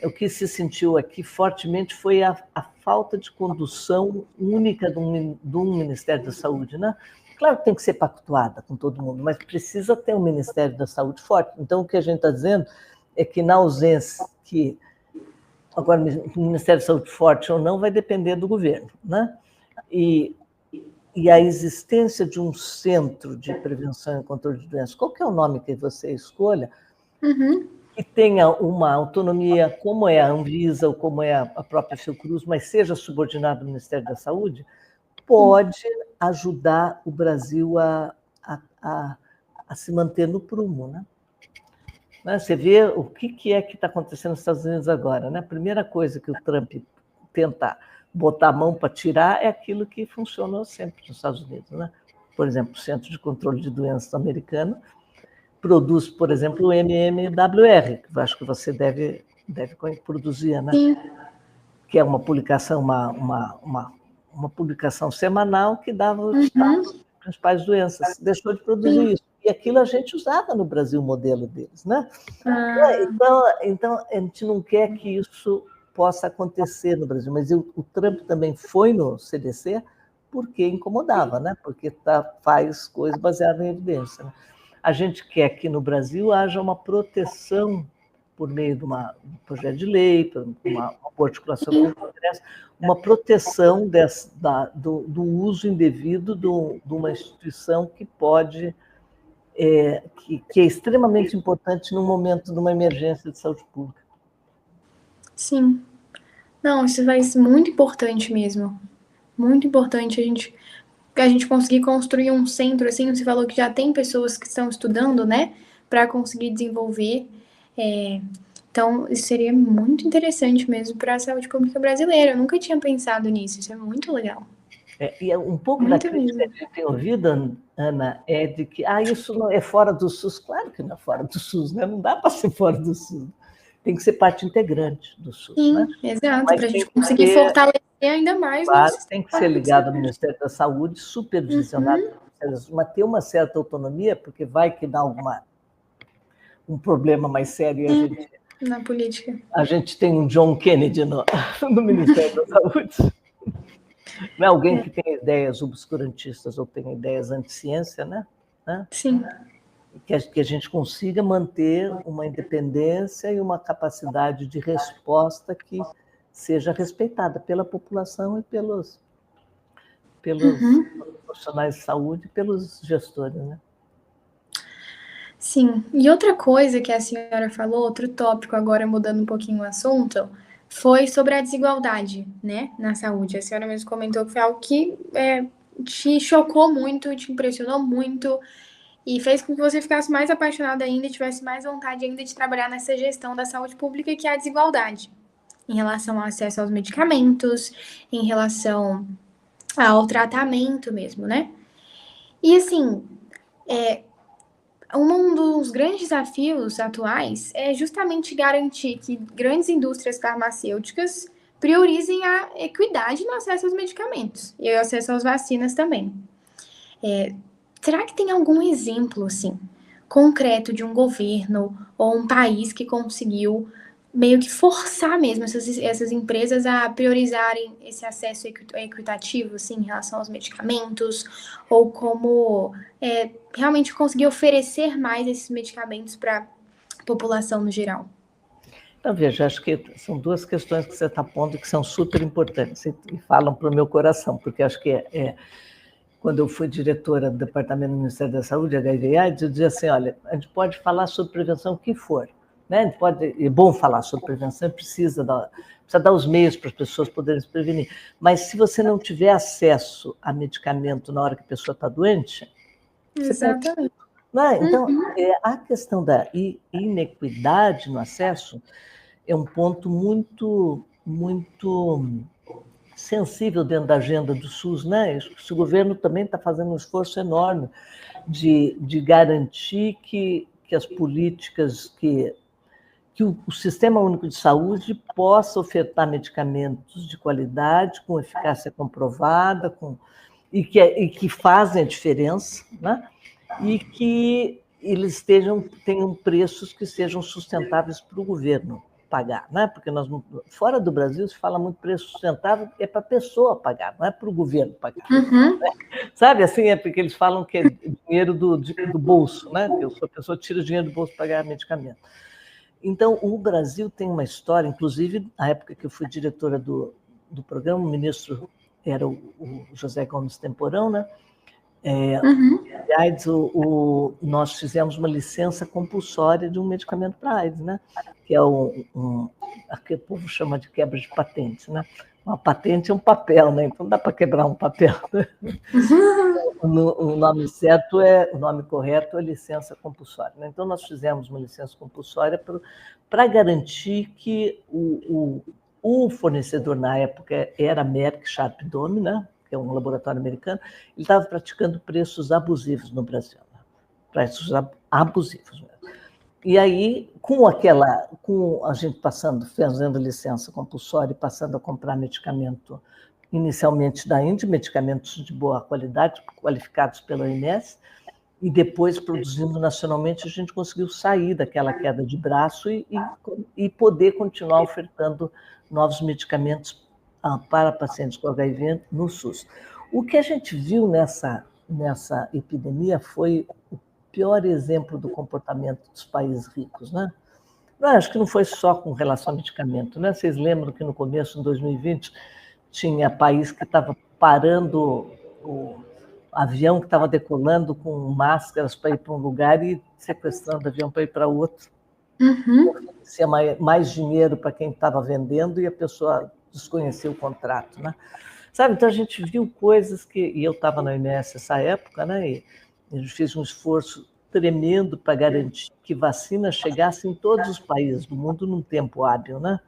o que se sentiu aqui fortemente foi a falta de condução única de um Ministério da Saúde. Né? Claro que tem que ser pactuada com todo mundo, mas precisa ter um Ministério da Saúde forte. Então, o que a gente está dizendo é que, na ausência que... Agora, o Ministério da Saúde forte ou não vai depender do governo. Né? E a existência de um centro de prevenção e controle de doenças, qual que é o nome que você escolha, que tenha uma autonomia, como é a Anvisa ou como é a própria Fiocruz, mas seja subordinado ao Ministério da Saúde, pode ajudar o Brasil a se manter no prumo. Né? Você vê o que é que está acontecendo nos Estados Unidos agora. Né? A primeira coisa que o Trump tenta botar a mão para tirar é aquilo que funcionou sempre nos Estados Unidos. Né? Por exemplo, o Centro de Controle de Doenças americano produz, por exemplo, o MMWR, que eu acho que você deve produzir, né? Sim. Que é uma publicação, uma publicação semanal que dava os principais doenças. Deixou de produzir isso. E aquilo a gente usava no Brasil, o modelo deles. Né? Então, a gente não quer que isso possa acontecer no Brasil, mas o Trump também foi no CDC porque incomodava, né? Porque faz coisas baseadas em evidência. Né? A gente quer que no Brasil haja uma proteção por meio de um projeto de lei, por uma articulação com o Congresso, uma proteção do uso indevido de uma instituição que pode, que é extremamente importante no momento de uma emergência de saúde pública. Sim. Não, isso vai ser muito importante mesmo. Muito importante a gente conseguir construir um centro, assim, você falou que já tem pessoas que estão estudando, né, para conseguir desenvolver. Então, isso seria muito interessante mesmo para a saúde pública brasileira. Eu nunca tinha pensado nisso, isso é muito legal. E um pouco da crítica que a gente tem ouvido, Ana, é de que isso não é fora do SUS. Claro que não é fora do SUS, né? Não dá para ser fora do SUS. Tem que ser parte integrante do SUS. Sim, né? Exato, para a gente conseguir fortalecer ainda mais. Claro, tem que ser ligado ao Ministério da Saúde, supervisionado, mas ter uma certa autonomia, porque vai que dá um problema mais sério e a gente... Na política. A gente tem um John Kennedy no Ministério da Saúde. Não é alguém que tem ideias obscurantistas ou tem ideias anti-ciência, né? Sim. Que a gente consiga manter uma independência e uma capacidade de resposta que seja respeitada pela população e pelos profissionais de saúde e pelos gestores, né? Sim, e outra coisa que a senhora falou, outro tópico, agora mudando um pouquinho o assunto, foi sobre a desigualdade, né, na saúde. A senhora mesmo comentou que foi algo que te chocou muito, te impressionou muito e fez com que você ficasse mais apaixonada ainda e tivesse mais vontade ainda de trabalhar nessa gestão da saúde pública, que é a desigualdade, em relação ao acesso aos medicamentos, em relação ao tratamento mesmo, né? E assim, um dos grandes desafios atuais é justamente garantir que grandes indústrias farmacêuticas priorizem a equidade no acesso aos medicamentos e o acesso às vacinas também. Será que tem algum exemplo, assim, concreto de um governo ou um país que conseguiu meio que forçar mesmo essas empresas a priorizarem esse acesso equitativo, assim, em relação aos medicamentos, ou como realmente conseguir oferecer mais esses medicamentos para a população no geral? Então, veja, acho que são duas questões que você está pondo que são super importantes e falam para o meu coração, porque acho que quando eu fui diretora do Departamento do Ministério da Saúde, HIV/AIDS, eu dizia assim, olha, a gente pode falar sobre prevenção o que for, né? É bom falar sobre prevenção, precisa dar os meios para as pessoas poderem se prevenir, mas se você não tiver acesso a medicamento na hora que a pessoa está doente, você perde. Né? Então, a questão da inequidade no acesso é um ponto muito, muito sensível dentro da agenda do SUS, né? O governo também está fazendo um esforço enorme de garantir que as políticas, que o Sistema Único de Saúde possa ofertar medicamentos de qualidade, com eficácia comprovada, e que fazem a diferença, né? E que eles tenham preços que sejam sustentáveis para o governo pagar, né? Porque fora do Brasil se fala muito preço sustentável, é para a pessoa pagar, não é para o governo pagar. Sabe, assim, é porque eles falam que é dinheiro do bolso, né? Que a pessoa tira dinheiro do bolso para pagar medicamento. Então, o Brasil tem uma história, inclusive, na época que eu fui diretora do programa, o ministro era o José Gomes Temporão, né? AIDS, nós fizemos uma licença compulsória de um medicamento para AIDS, né? Que é que o povo chama de quebra de patente, né? Uma patente é um papel, né? Então dá para quebrar um papel. Né? O nome correto é licença compulsória. Né? Então nós fizemos uma licença compulsória para garantir que o fornecedor na época era a Merck Sharp Dome, né? Que é um laboratório americano, ele estava praticando preços abusivos no Brasil, né? Preços abusivos mesmo. E aí, com a gente fazendo licença compulsória e passando a comprar medicamento, inicialmente da Índia, medicamentos de boa qualidade, qualificados pela OMS, e depois produzindo nacionalmente, a gente conseguiu sair daquela queda de braço e poder continuar ofertando novos medicamentos para pacientes com HIV no SUS. O que a gente viu nessa epidemia foi o pior exemplo do comportamento dos países ricos, né? Acho que não foi só com relação ao medicamento, né? Vocês lembram que no começo de 2020 tinha país que estava parando o avião que estava decolando com máscaras para ir para um lugar e sequestrando o avião para ir para outro. Oferecia mais dinheiro para quem estava vendendo e a pessoa desconhecia o contrato, né? Sabe, então a gente viu coisas e eu estava na OMS nessa época, né? E a gente fez um esforço tremendo para garantir que vacina chegasse em todos os países do mundo num tempo hábil, né?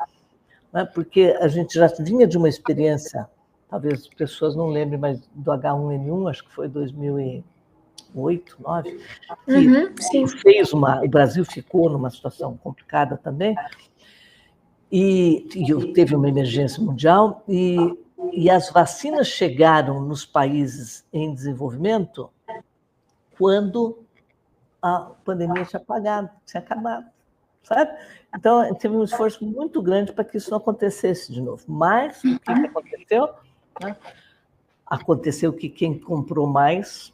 Porque a gente já vinha de uma experiência, talvez as pessoas não lembrem, mas do H1N1, acho que foi 2008, 2009, que o Brasil ficou numa situação complicada também, e teve uma emergência mundial, e as vacinas chegaram nos países em desenvolvimento quando a pandemia tinha acabado, sabe? Então, teve um esforço muito grande para que isso não acontecesse de novo. Mas, o que aconteceu? Né? Aconteceu que quem comprou mais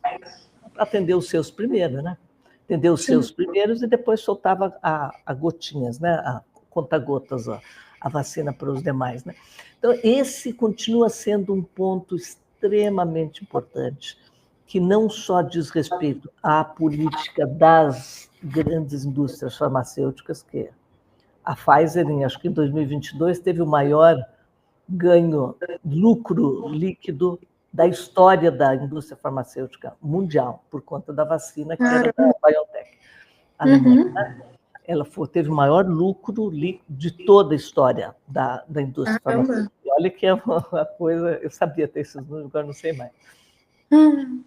atendeu os seus primeiro, né? Atendeu os seus primeiros e depois soltava a gotinhas, né? A conta-gotas, a vacina para os demais, né? Então, esse continua sendo um ponto extremamente importante, que não só diz respeito à política das grandes indústrias farmacêuticas, que a Pfizer, acho que em 2022, teve o maior ganho, lucro líquido da história da indústria farmacêutica mundial, por conta da vacina que era da BioNTech, alemã. Ela teve o maior lucro de toda a história da indústria farmacêutica. E olha que é uma coisa, eu sabia ter esses números, agora não sei mais.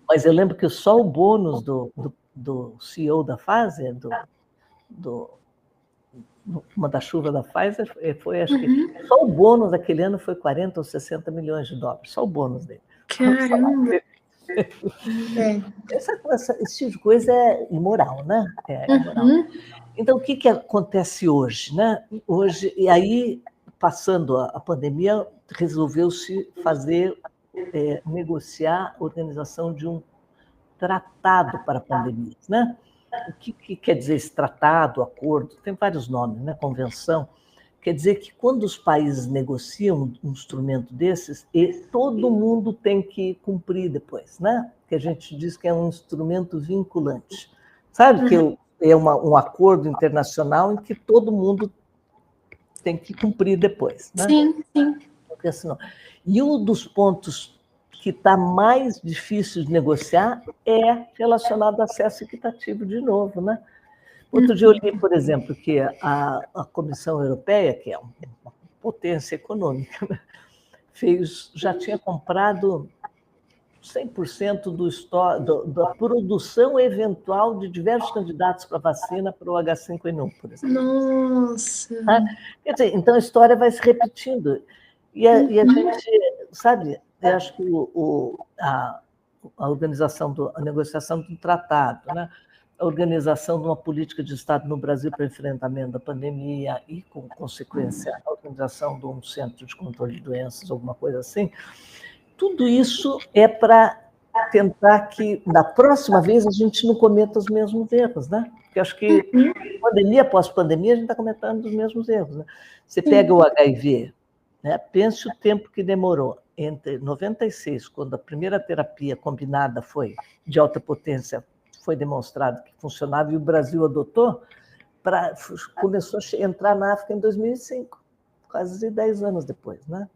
Mas eu lembro que só o bônus do CEO da Pfizer, uma da chuva da Pfizer, foi, acho que, só o bônus daquele ano foi 40 ou 60 milhões de dólares, só o bônus dele. Caramba! Esse tipo de coisa é imoral, né? É imoral. Então, o que acontece hoje, né? Hoje, e aí, passando a pandemia, resolveu-se negociar a organização de um tratado para pandemias, né? O que quer dizer esse tratado, acordo? Tem vários nomes, né? Convenção. Quer dizer que quando os países negociam um instrumento desses, todo mundo tem que cumprir depois, né? Que a gente diz que é um instrumento vinculante. Sabe que é um acordo internacional em que todo mundo tem que cumprir depois, né? Sim, sim. Porque, senão... E um dos pontos que está mais difícil de negociar é relacionado ao acesso equitativo de novo, né? Outro dia eu li, por exemplo, que a Comissão Europeia, que é uma potência econômica, né, já tinha comprado 100% da produção eventual de diversos candidatos para vacina para o H5N1, por exemplo. Nossa! Quer dizer, então a história vai se repetindo. E a gente, sabe, eu acho que a organização, a negociação do tratado, né? A organização de uma política de Estado no Brasil para enfrentamento da pandemia e, com consequência, a organização de um centro de controle de doenças, alguma coisa assim, tudo isso é para tentar que, na próxima vez, a gente não cometa os mesmos erros, né? Porque acho que, pandemia após pandemia, a gente está cometendo os mesmos erros, né? Você pega o HIV, né? Pense o tempo que demorou entre 96, quando a primeira terapia combinada foi de alta potência, foi demonstrado que funcionava e o Brasil adotou, começou a entrar na África em 2005, quase 10 anos depois, né?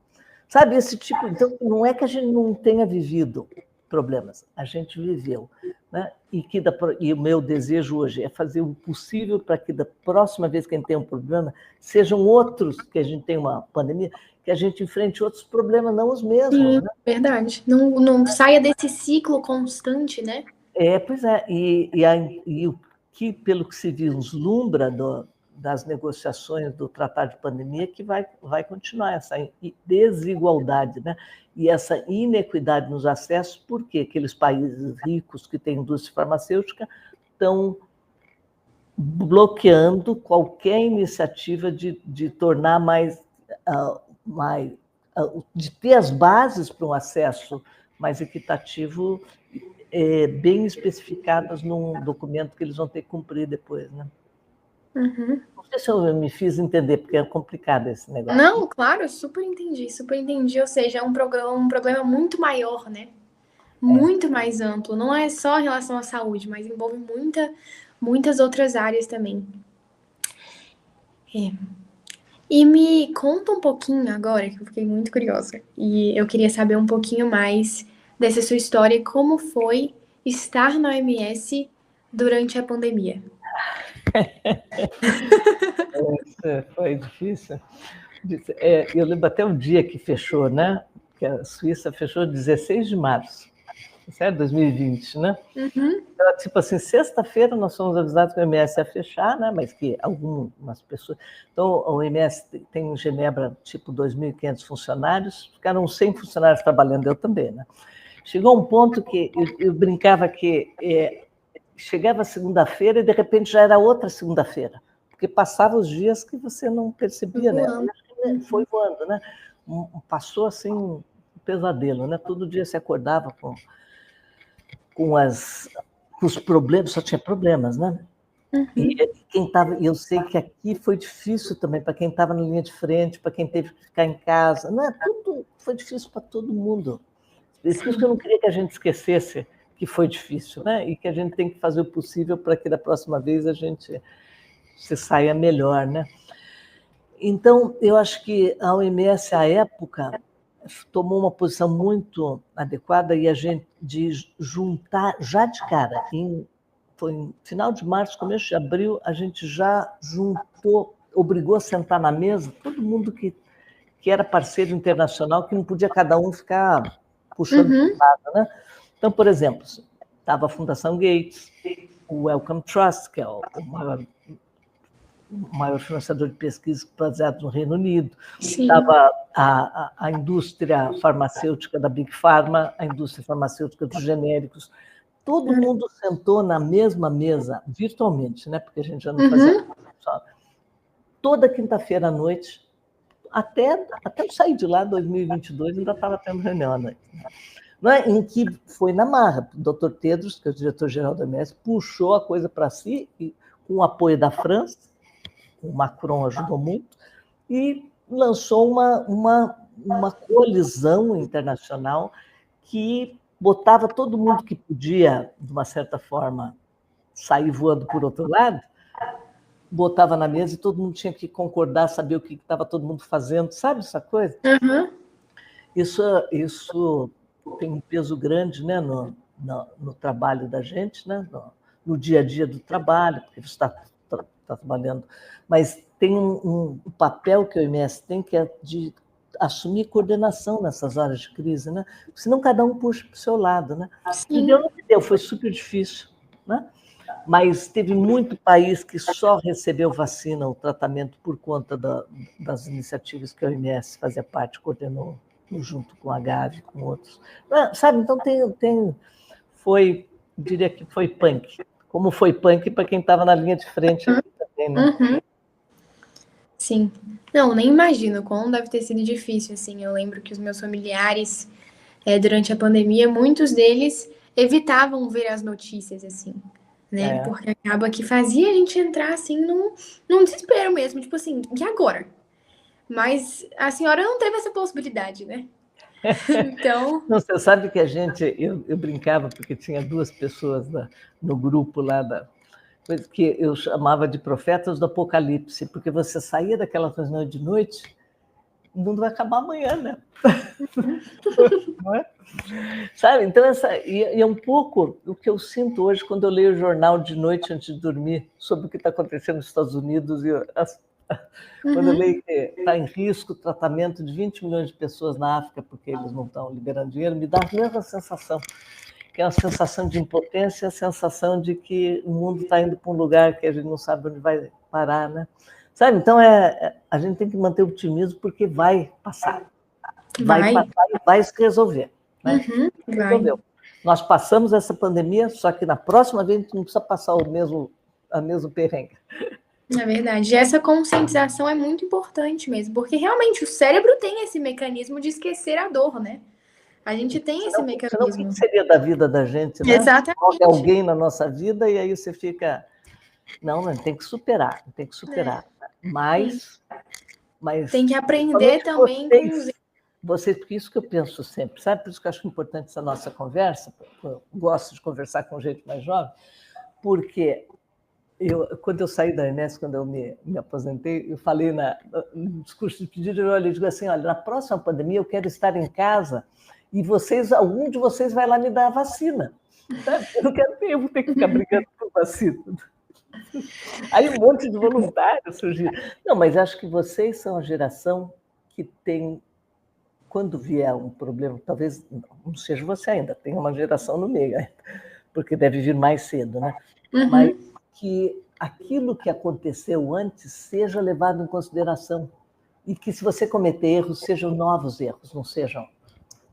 Sabe, esse tipo... Então, não é que a gente não tenha vivido problemas, a gente viveu, né? E o meu desejo hoje é fazer o possível para que da próxima vez que a gente tenha um problema, sejam outros, que a gente tenha uma pandemia, que a gente enfrente outros problemas, não os mesmos. Sim, né? Verdade. Não saia desse ciclo constante, né? Pois é. E o que, pelo que se vislumbra das negociações do Tratado de Pandemia, que vai continuar essa desigualdade, né? E essa inequidade nos acessos, porque aqueles países ricos que têm indústria farmacêutica estão bloqueando qualquer iniciativa de tornar de ter as bases para um acesso mais equitativo, bem especificadas num documento que eles vão ter que cumprir depois, né? Não sei se eu me fiz entender, porque é complicado esse negócio. Não, claro, super entendi. Ou seja, é um problema muito maior, né? Muito mais amplo. Não é só em relação à saúde, mas envolve muitas outras áreas também. E me conta um pouquinho agora, que eu fiquei muito curiosa. E eu queria saber um pouquinho mais dessa sua história e como foi estar na OMS durante a pandemia. Foi difícil. Eu lembro até o dia que fechou, né? Que a Suíça fechou 16 de março, certo? 2020, né? Então, tipo assim, sexta-feira nós fomos avisados que o OMS ia fechar, né? Mas que algumas pessoas... Então, o OMS tem em Genebra, tipo, 2.500 funcionários, ficaram 100 funcionários trabalhando, eu também, né? Chegou um ponto que eu brincava que chegava segunda-feira e, de repente, já era outra segunda-feira, porque passava os dias que você não percebia, né? Foi voando, né? Passou, assim, um pesadelo, né? Todo dia se acordava com os problemas, só tinha problemas, né? E eu sei que aqui foi difícil também para quem estava na linha de frente, para quem teve que ficar em casa, né? Tudo foi difícil para todo mundo. Por isso que eu não queria que a gente esquecesse que foi difícil, né? E que a gente tem que fazer o possível para que da próxima vez a gente se saia melhor, né? Então, eu acho que a OMS, à época, tomou uma posição muito adequada e a gente de juntar já de cara, foi em final de março, começo de abril, a gente já juntou, obrigou a sentar na mesa todo mundo que era parceiro internacional, que não podia cada um ficar puxando para o lado, né? Então, por exemplo, estava a Fundação Gates, o Wellcome Trust, que é o maior financiador de pesquisa baseado no Reino Unido, estava a indústria farmacêutica da Big Pharma, a indústria farmacêutica dos genéricos, todo mundo sentou na mesma mesa, virtualmente, né? Porque a gente já não fazia só. Toda quinta-feira à noite, até eu sair de lá, 2022, ainda estava tendo reunião à noite. Não é? Em que foi na marra. O Dr. Tedros, que é o diretor-geral da OMS, puxou a coisa para si, e, com o apoio da França, o Macron ajudou muito, e lançou uma coalizão internacional que botava todo mundo que podia, de uma certa forma, sair voando por outro lado, botava na mesa e todo mundo tinha que concordar, saber o que estava todo mundo fazendo, sabe essa coisa? Isso tem um peso grande, né, no trabalho da gente, né, no dia a dia do trabalho, porque você está trabalhando, mas tem um papel que a OMS tem, que é de assumir coordenação nessas horas de crise, né? Senão cada um puxa para o seu lado, né? E deu no que deu, foi super difícil, né? Mas teve muito país que só recebeu vacina, o tratamento, por conta das iniciativas que a OMS fazia parte, coordenou junto com a Gavi, com outros. Sabe, então diria que foi punk. Como foi punk para quem estava na linha de frente aqui também, né? Sim. Não, nem imagino como deve ter sido difícil, assim. Eu lembro que os meus familiares, durante a pandemia, muitos deles evitavam ver as notícias, assim, né? Porque acaba que fazia a gente entrar, assim, num desespero mesmo. Tipo assim, e agora? Mas a senhora não teve essa possibilidade, né? Então... Não, você sabe que eu brincava, porque tinha duas pessoas no grupo lá que eu chamava de profetas do apocalipse, porque você saía daquela reunião de noite, o mundo vai acabar amanhã, né? Não é? Sabe? Então, é um pouco o que eu sinto hoje quando eu leio o jornal de noite antes de dormir, sobre o que está acontecendo nos Estados Unidos, quando eu leio que está em risco o tratamento de 20 milhões de pessoas na África, porque eles não estão liberando dinheiro, me dá a mesma sensação, que é uma sensação de impotência, a sensação de que o mundo está indo para um lugar que a gente não sabe onde vai parar, né? Sabe? Então, a gente tem que manter o otimismo, porque vai passar. Vai passar e vai se resolver. Né? Resolveu. Nós passamos essa pandemia, só que na próxima vez a gente não precisa passar a mesmo perrengue. É verdade. E essa conscientização é muito importante mesmo, porque realmente o cérebro tem esse mecanismo de esquecer a dor, né? A gente tem esse mecanismo. Senão, o que seria da vida da gente, né? Exatamente. Morre alguém na nossa vida e aí você fica... Não, tem que superar, tem que superar. Mas tem que aprender também com vocês, porque isso que eu penso sempre, sabe? Por isso que eu acho importante essa nossa conversa, eu gosto de conversar com gente mais jovem, porque quando eu saí da OMS, quando eu me aposentei, eu falei no discurso de pedido, eu digo assim, olha, na próxima pandemia eu quero estar em casa e algum de vocês vai lá me dar a vacina. Sabe? Eu vou ter que ficar brigando por vacina. Aí um monte de voluntários surgiram. Não, mas acho que vocês são a geração que tem, quando vier um problema, talvez não seja você ainda, tem uma geração no meio, porque deve vir mais cedo, né? Mas que aquilo que aconteceu antes seja levado em consideração e que, se você cometer erros, sejam novos erros, não sejam...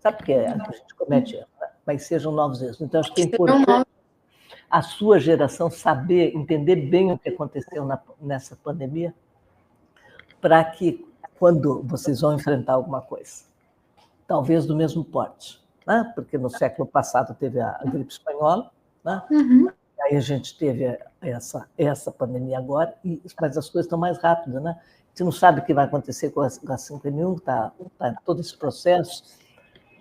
Sabe por que a gente comete erros? Né? Mas sejam novos erros. Então, acho que é importante a sua geração saber, entender bem o que aconteceu nessa pandemia, para que, quando vocês vão enfrentar alguma coisa, talvez do mesmo porte, né? Porque no século passado teve a gripe espanhola, né? Aí a gente teve essa pandemia agora, mas as coisas estão mais rápidas, né? A gente não sabe o que vai acontecer com a H5N1, está todo esse processo,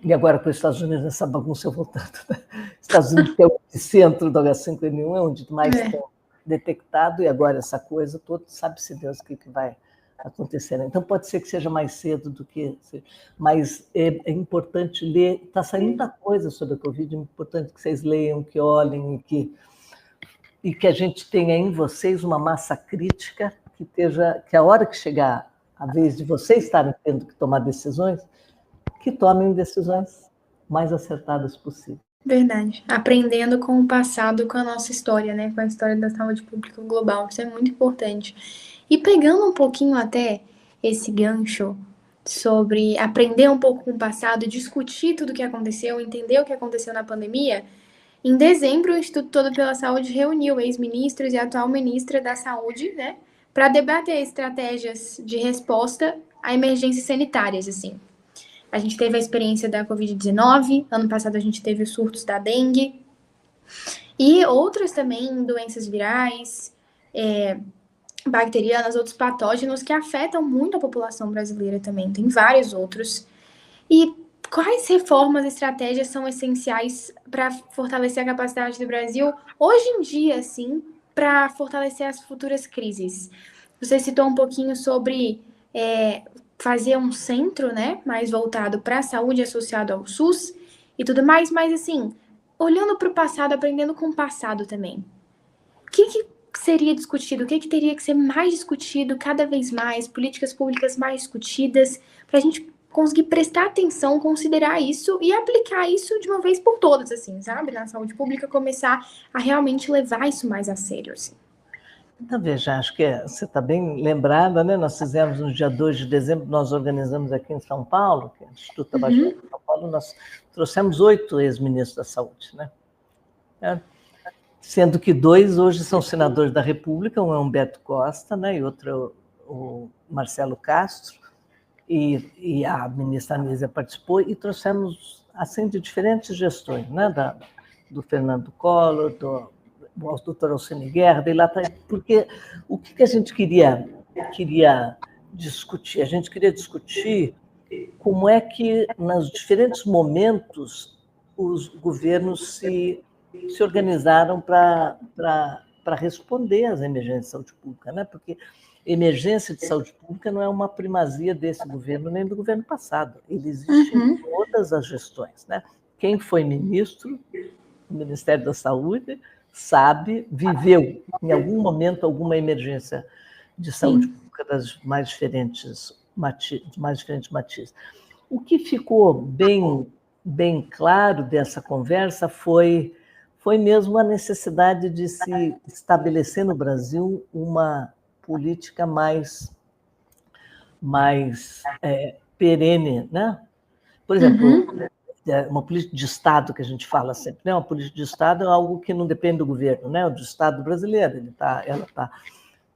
E agora com os Estados Unidos, essa bagunça voltando. Né? Estados Unidos, que é o centro do H5N1, é onde mais tem detectado, e agora essa coisa toda, sabe-se Deus o que vai acontecer. Então, pode ser que seja mais cedo do que... Mas é importante ler, está saindo muita coisa sobre a Covid, é importante que vocês leiam, que olhem, e que a gente tenha em vocês uma massa crítica, que a hora que chegar a vez de vocês estarem tendo que tomar decisões, que tomem decisões mais acertadas possível. Verdade. Aprendendo com o passado, com a nossa história, né? Com a história da saúde pública global. Isso é muito importante. E pegando um pouquinho até esse gancho sobre aprender um pouco com o passado, discutir tudo o que aconteceu, entender o que aconteceu na pandemia, em dezembro o Instituto Todo pela Saúde reuniu ex-ministros e a atual ministra da Saúde, né? Para debater estratégias de resposta a emergências sanitárias, assim. A gente teve a experiência da Covid-19, ano passado a gente teve os surtos da dengue, e outras também, doenças virais, bacterianas, outros patógenos que afetam muito a população brasileira também. Tem vários outros. E quais reformas e estratégias são essenciais para fortalecer a capacidade do Brasil, hoje em dia, assim, para fortalecer as futuras crises? Você citou um pouquinho sobre fazer um centro, né, mais voltado para a saúde associado ao SUS e tudo mais, mas assim, olhando para o passado, aprendendo com o passado também. O que seria discutido? O que teria que ser mais discutido cada vez mais? Políticas públicas mais discutidas, para a gente conseguir prestar atenção, considerar isso e aplicar isso de uma vez por todas, assim, sabe? Na saúde pública, começar a realmente levar isso mais a sério, assim. Então, veja, acho que você está bem lembrada, né? Nós fizemos no dia 2 de dezembro, nós organizamos aqui em São Paulo, que é o Instituto Tabajara de São Paulo, nós trouxemos 8 ex-ministros da saúde, né? Sendo que 2 hoje são senadores da República, um é Humberto Costa, né? E outro é o Marcelo Castro, e a ministra Anísia participou, e trouxemos, assim, de diferentes gestões, né? Do Fernando Collor, do doutor Alcine Guerra, porque o que a gente queria discutir? A gente queria discutir como é que, nos diferentes momentos, os governos se organizaram para responder às emergências de saúde pública, né? Porque emergência de saúde pública não é uma primazia desse governo nem do governo passado. Ele existe em todas as gestões, né? Quem foi ministro do Ministério da Saúde sabe, viveu em algum momento alguma emergência de saúde pública das mais diferentes matizes. O que ficou bem claro dessa conversa foi mesmo a necessidade de se estabelecer no Brasil uma política mais perene, né? Por exemplo, uma política de Estado, que a gente fala sempre, né? Uma política de Estado é algo que não depende do governo, né? O do Estado brasileiro, ela está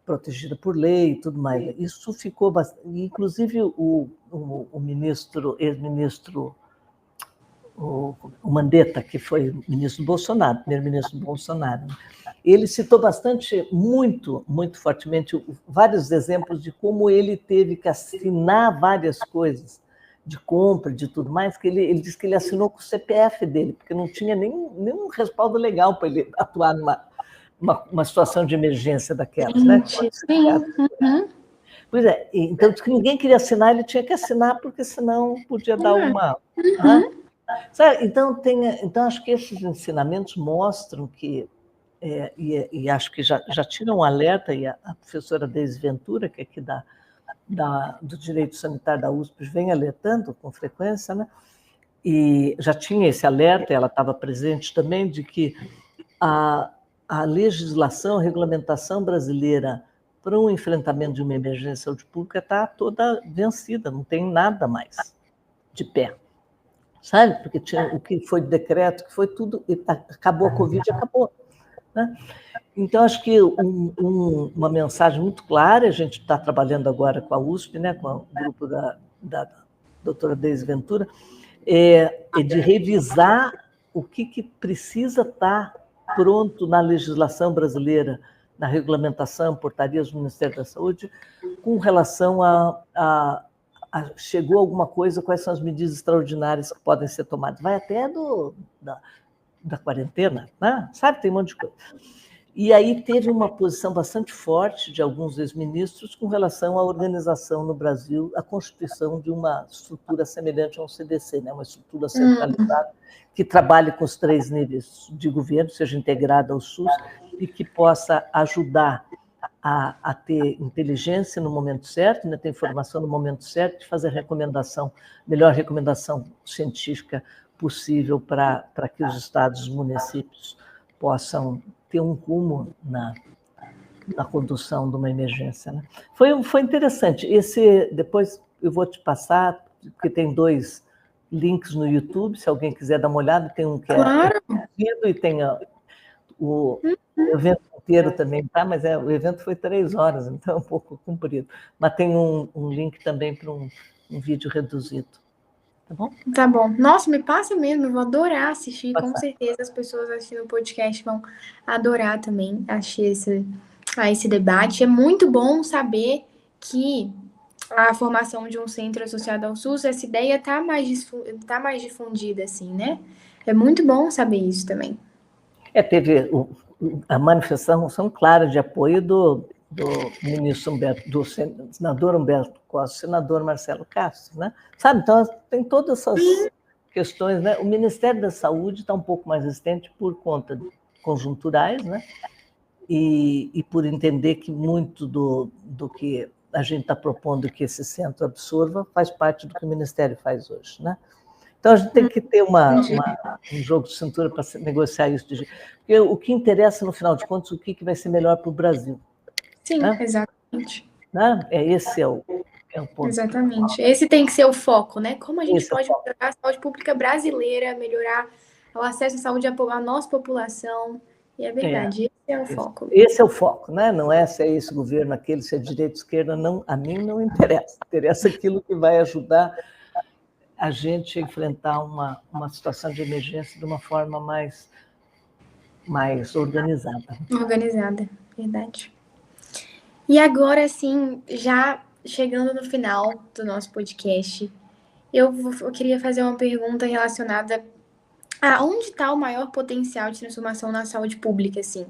protegida por lei e tudo mais. Isso ficou bastante... Inclusive, o ex-ministro, o Mandetta, que foi ministro do Bolsonaro, primeiro-ministro do Bolsonaro, ele citou muito fortemente, vários exemplos de como ele teve que assinar várias coisas de compra, de tudo mais, que ele disse que ele assinou com o CPF dele, porque não tinha nenhum respaldo legal para ele atuar numa situação de emergência daquelas, né? Pois é, então que ninguém queria assinar, ele tinha que assinar, porque senão podia dar uma... Sabe? Então, acho que esses ensinamentos mostram que, e acho que já tiram um alerta, e a professora Deise Ventura, que é aqui do Direito Sanitário da USP, vem alertando com frequência, né? E já tinha esse alerta, ela estava presente também, de que a legislação, a regulamentação brasileira para um enfrentamento de uma emergência de saúde pública está toda vencida, não tem nada mais de pé. Sabe? Porque tinha o que foi decreto, que foi tudo, acabou a Covid, acabou. Né? Então, acho que uma mensagem muito clara, a gente está trabalhando agora com a USP, né, com o grupo da doutora Deise Ventura, é de revisar o que precisa estar pronto na legislação brasileira, na regulamentação, portarias do Ministério da Saúde, com relação a chegou alguma coisa, quais são as medidas extraordinárias que podem ser tomadas. Vai até da quarentena, né? Sabe, tem um monte de coisa. E aí teve uma posição bastante forte de alguns ex-ministros com relação à organização no Brasil, a constituição de uma estrutura semelhante a um CDC, né? Uma estrutura centralizada que trabalhe com os 3 níveis de governo, seja integrada ao SUS e que possa ajudar a ter inteligência no momento certo, né? Ter informação no momento certo, de fazer melhor recomendação científica possível para que os estados e os municípios possam ter um rumo na condução de uma emergência. Né? Foi interessante. Depois eu vou te passar, porque tem 2 links no YouTube, se alguém quiser dar uma olhada, tem um que Claro. E tem o evento inteiro também, tá? Mas o evento foi 3 horas, então é um pouco comprido. Mas tem um link também para um vídeo reduzido. Tá bom? Tá bom. Nossa, me passa mesmo, eu vou adorar assistir. Com certeza as pessoas assistindo o podcast vão adorar também assistir esse debate. É muito bom saber que a formação de um centro associado ao SUS, essa ideia está mais difundida, assim, né? É muito bom saber isso também. Teve a manifestação clara de apoio do ministro Humberto, do senador Humberto Costa, senador Marcelo Castro, né? Sabe, então tem todas essas questões, né? O Ministério da Saúde está um pouco mais resistente por conta de conjunturais, né? E por entender que muito do que a gente está propondo que esse centro absorva faz parte do que o Ministério faz hoje, né? Então, a gente tem que ter um jogo de cintura para negociar isso. Porque o que interessa, no final de contas, o que vai ser melhor para o Brasil. Sim, né? Exatamente. Né? Esse é o ponto. Exatamente. Esse tem que ser o foco, né? Como a gente pode melhorar a saúde pública brasileira, melhorar o acesso à saúde à nossa população. E é verdade, esse é o foco. Esse é o foco, né? Não é se é esse governo, aquele, se é direita, esquerda, não, a mim não interessa. Interessa aquilo que vai ajudar a gente a enfrentar uma situação de emergência de uma forma mais organizada. Organizada, verdade. E agora, assim, já chegando no final do nosso podcast, eu queria fazer uma pergunta relacionada a onde está o maior potencial de transformação na saúde pública, assim.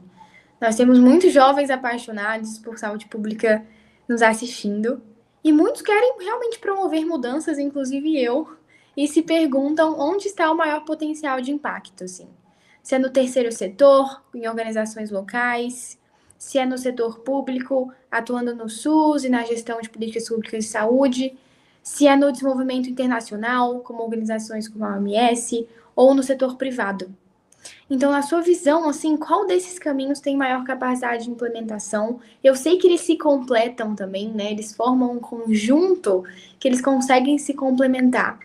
Nós temos muitos jovens apaixonados por saúde pública nos assistindo, e muitos querem realmente promover mudanças, inclusive eu, e se perguntam onde está o maior potencial de impacto, assim. Se é no terceiro setor, em organizações locais, se é no setor público, atuando no SUS e na gestão de políticas públicas de saúde, se é no desenvolvimento internacional, como organizações como a OMS, ou no setor privado. Então, na sua visão, assim, qual desses caminhos tem maior capacidade de implementação? Eu sei que eles se completam também, né? Eles formam um conjunto que eles conseguem se complementar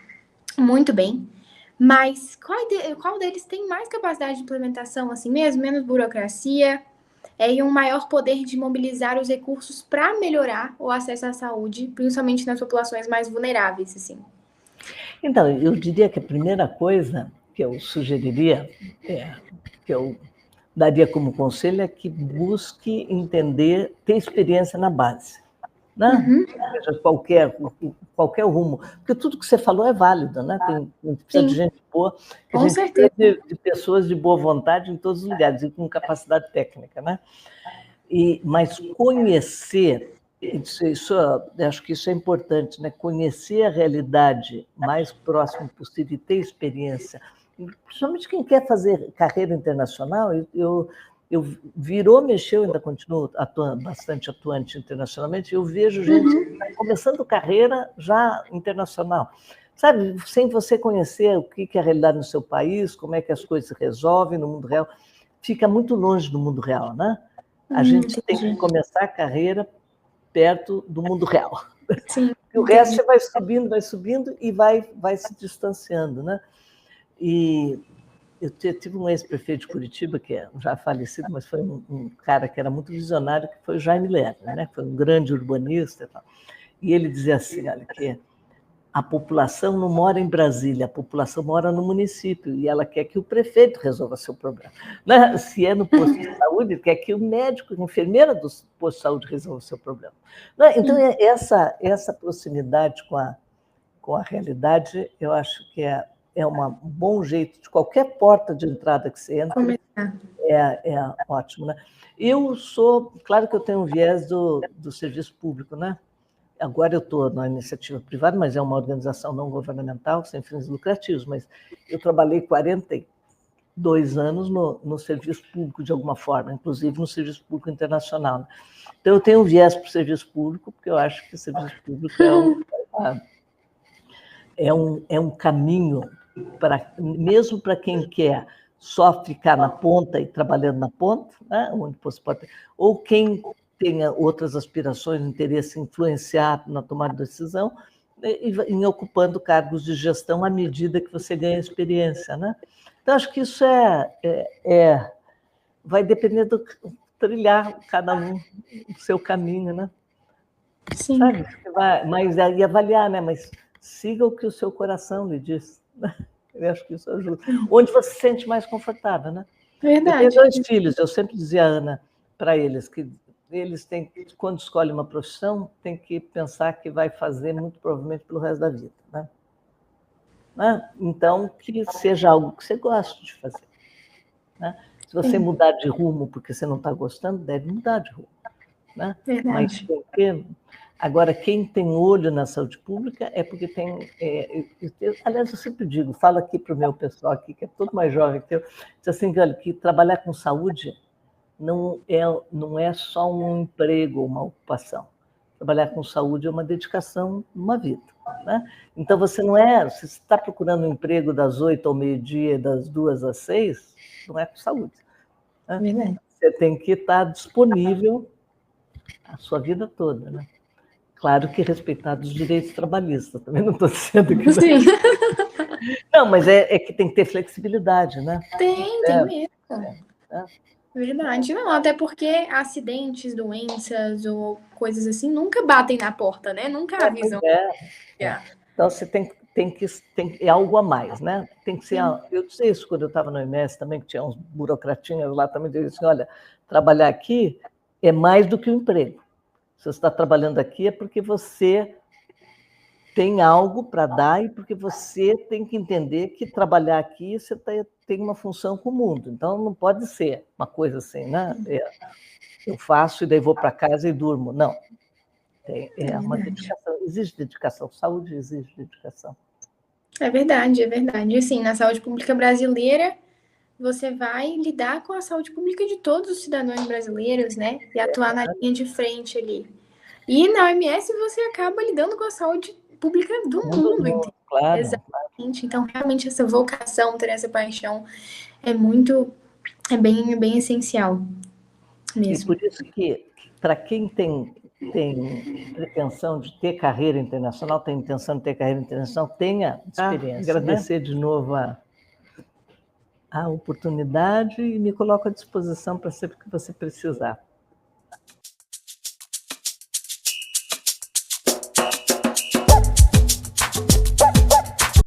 muito bem. Mas qual deles tem mais capacidade de implementação, assim mesmo? Menos burocracia e um maior poder de mobilizar os recursos para melhorar o acesso à saúde, principalmente nas populações mais vulneráveis, assim? Então, eu diria que a primeira coisa que eu sugeriria, que eu daria como conselho, é que busque entender, ter experiência na base. Né? Seja qualquer rumo. Porque tudo que você falou é válido, né? Precisa de gente boa, Com certeza. de pessoas de boa vontade em todos os lugares, e com capacidade técnica. Né? Mas conhecer, acho que isso é importante, né? Conhecer a realidade mais próximo possível e ter experiência, principalmente quem quer fazer carreira internacional, eu mexeu, ainda continuo bastante atuante internacionalmente, eu vejo gente começando carreira já internacional, sabe, sem você conhecer o que é a realidade no seu país, como é que as coisas se resolvem no mundo real, fica muito longe do mundo real, né? A gente tem que começar a carreira perto do mundo real. Sim, o resto você vai subindo e vai se distanciando, né? E eu tive um ex-prefeito de Curitiba, que é já falecido, mas foi um cara que era muito visionário, que foi o Jaime Lerner, né? Foi um grande urbanista e tal. E ele dizia assim, olha, que a população não mora em Brasília, a população mora no município, e ela quer que o prefeito resolva seu problema. Né? Se é no posto de saúde, quer que o médico, a enfermeira do posto de saúde resolva seu problema. Né? Então, essa proximidade com a com a realidade, eu acho que é um bom jeito de qualquer porta de entrada que você entra, é ótimo, né? Claro que eu tenho um viés do serviço público, né? Agora eu estou na iniciativa privada, mas é uma organização não governamental, sem fins lucrativos, mas eu trabalhei 42 anos no serviço público, de alguma forma, inclusive no serviço público internacional. Então, eu tenho um viés para o serviço público, porque eu acho que o serviço público é um caminho, mesmo para quem quer só ficar na ponta e trabalhando na ponta, né, onde você pode, ou quem tenha outras aspirações, interesse em influenciar na tomada de decisão, em ocupando cargos de gestão à medida que você ganha experiência, né? Então, acho que isso vai depender do trilhar cada um o seu caminho, né? Sim. Sabe? E avaliar, né? Mas siga o que o seu coração lhe diz. Eu acho que isso ajuda. Onde você se sente mais confortável, né? Verdade. Eu tenho 2 filhos, eu sempre dizia, Ana, para eles, que eles têm, quando escolhem uma profissão, tem que pensar que vai fazer muito provavelmente pelo resto da vida, né? Então, que seja algo que você goste de fazer, né? Se você mudar de rumo porque você não está gostando, deve mudar de rumo, né? Verdade. Mas agora, quem tem olho na saúde pública é porque tem... aliás, eu sempre digo, falo aqui para o meu pessoal aqui, que é todo mais jovem que eu, diz assim, olha, que trabalhar com saúde não é só um emprego, uma ocupação. Trabalhar com saúde é uma dedicação numa vida, né? Então, você está procurando um emprego das 8 ao meio-dia, das 2 às 6, não é com saúde, né? Verdade. Você tem que estar disponível a sua vida toda, né? Claro que respeitar os direitos trabalhistas, também não estou dizendo que... Sim. Não, mas é que tem que ter flexibilidade, né? Tem mesmo. Verdade. Não, até porque acidentes, doenças ou coisas assim nunca batem na porta, né? Nunca avisam. Então, você tem é algo a mais, né? Tem que ser... Eu disse isso quando eu estava no OMS também, que tinha uns burocratinhas lá também, diziam assim, olha, trabalhar aqui é mais do que um emprego. Se você está trabalhando aqui é porque você tem algo para dar e porque você tem que entender que trabalhar aqui você tem uma função com o mundo. Então, não pode ser uma coisa assim, né? Eu faço e daí vou para casa e durmo. Não. É uma dedicação. Exige dedicação. Saúde exige dedicação. É verdade, é verdade. Assim, na saúde pública brasileira, você vai lidar com a saúde pública de todos os cidadãos brasileiros, né? E atuar na linha de frente ali. E na OMS você acaba lidando com a saúde pública do mundo inteiro. Claro. Exatamente. Então, realmente, essa vocação, ter essa paixão é bem essencial mesmo. E por isso que, para quem tem pretensão de ter carreira internacional, tem intenção de ter carreira internacional, tenha experiência. Agradecer, né? De novo a oportunidade e me coloco à disposição para sempre que você precisar.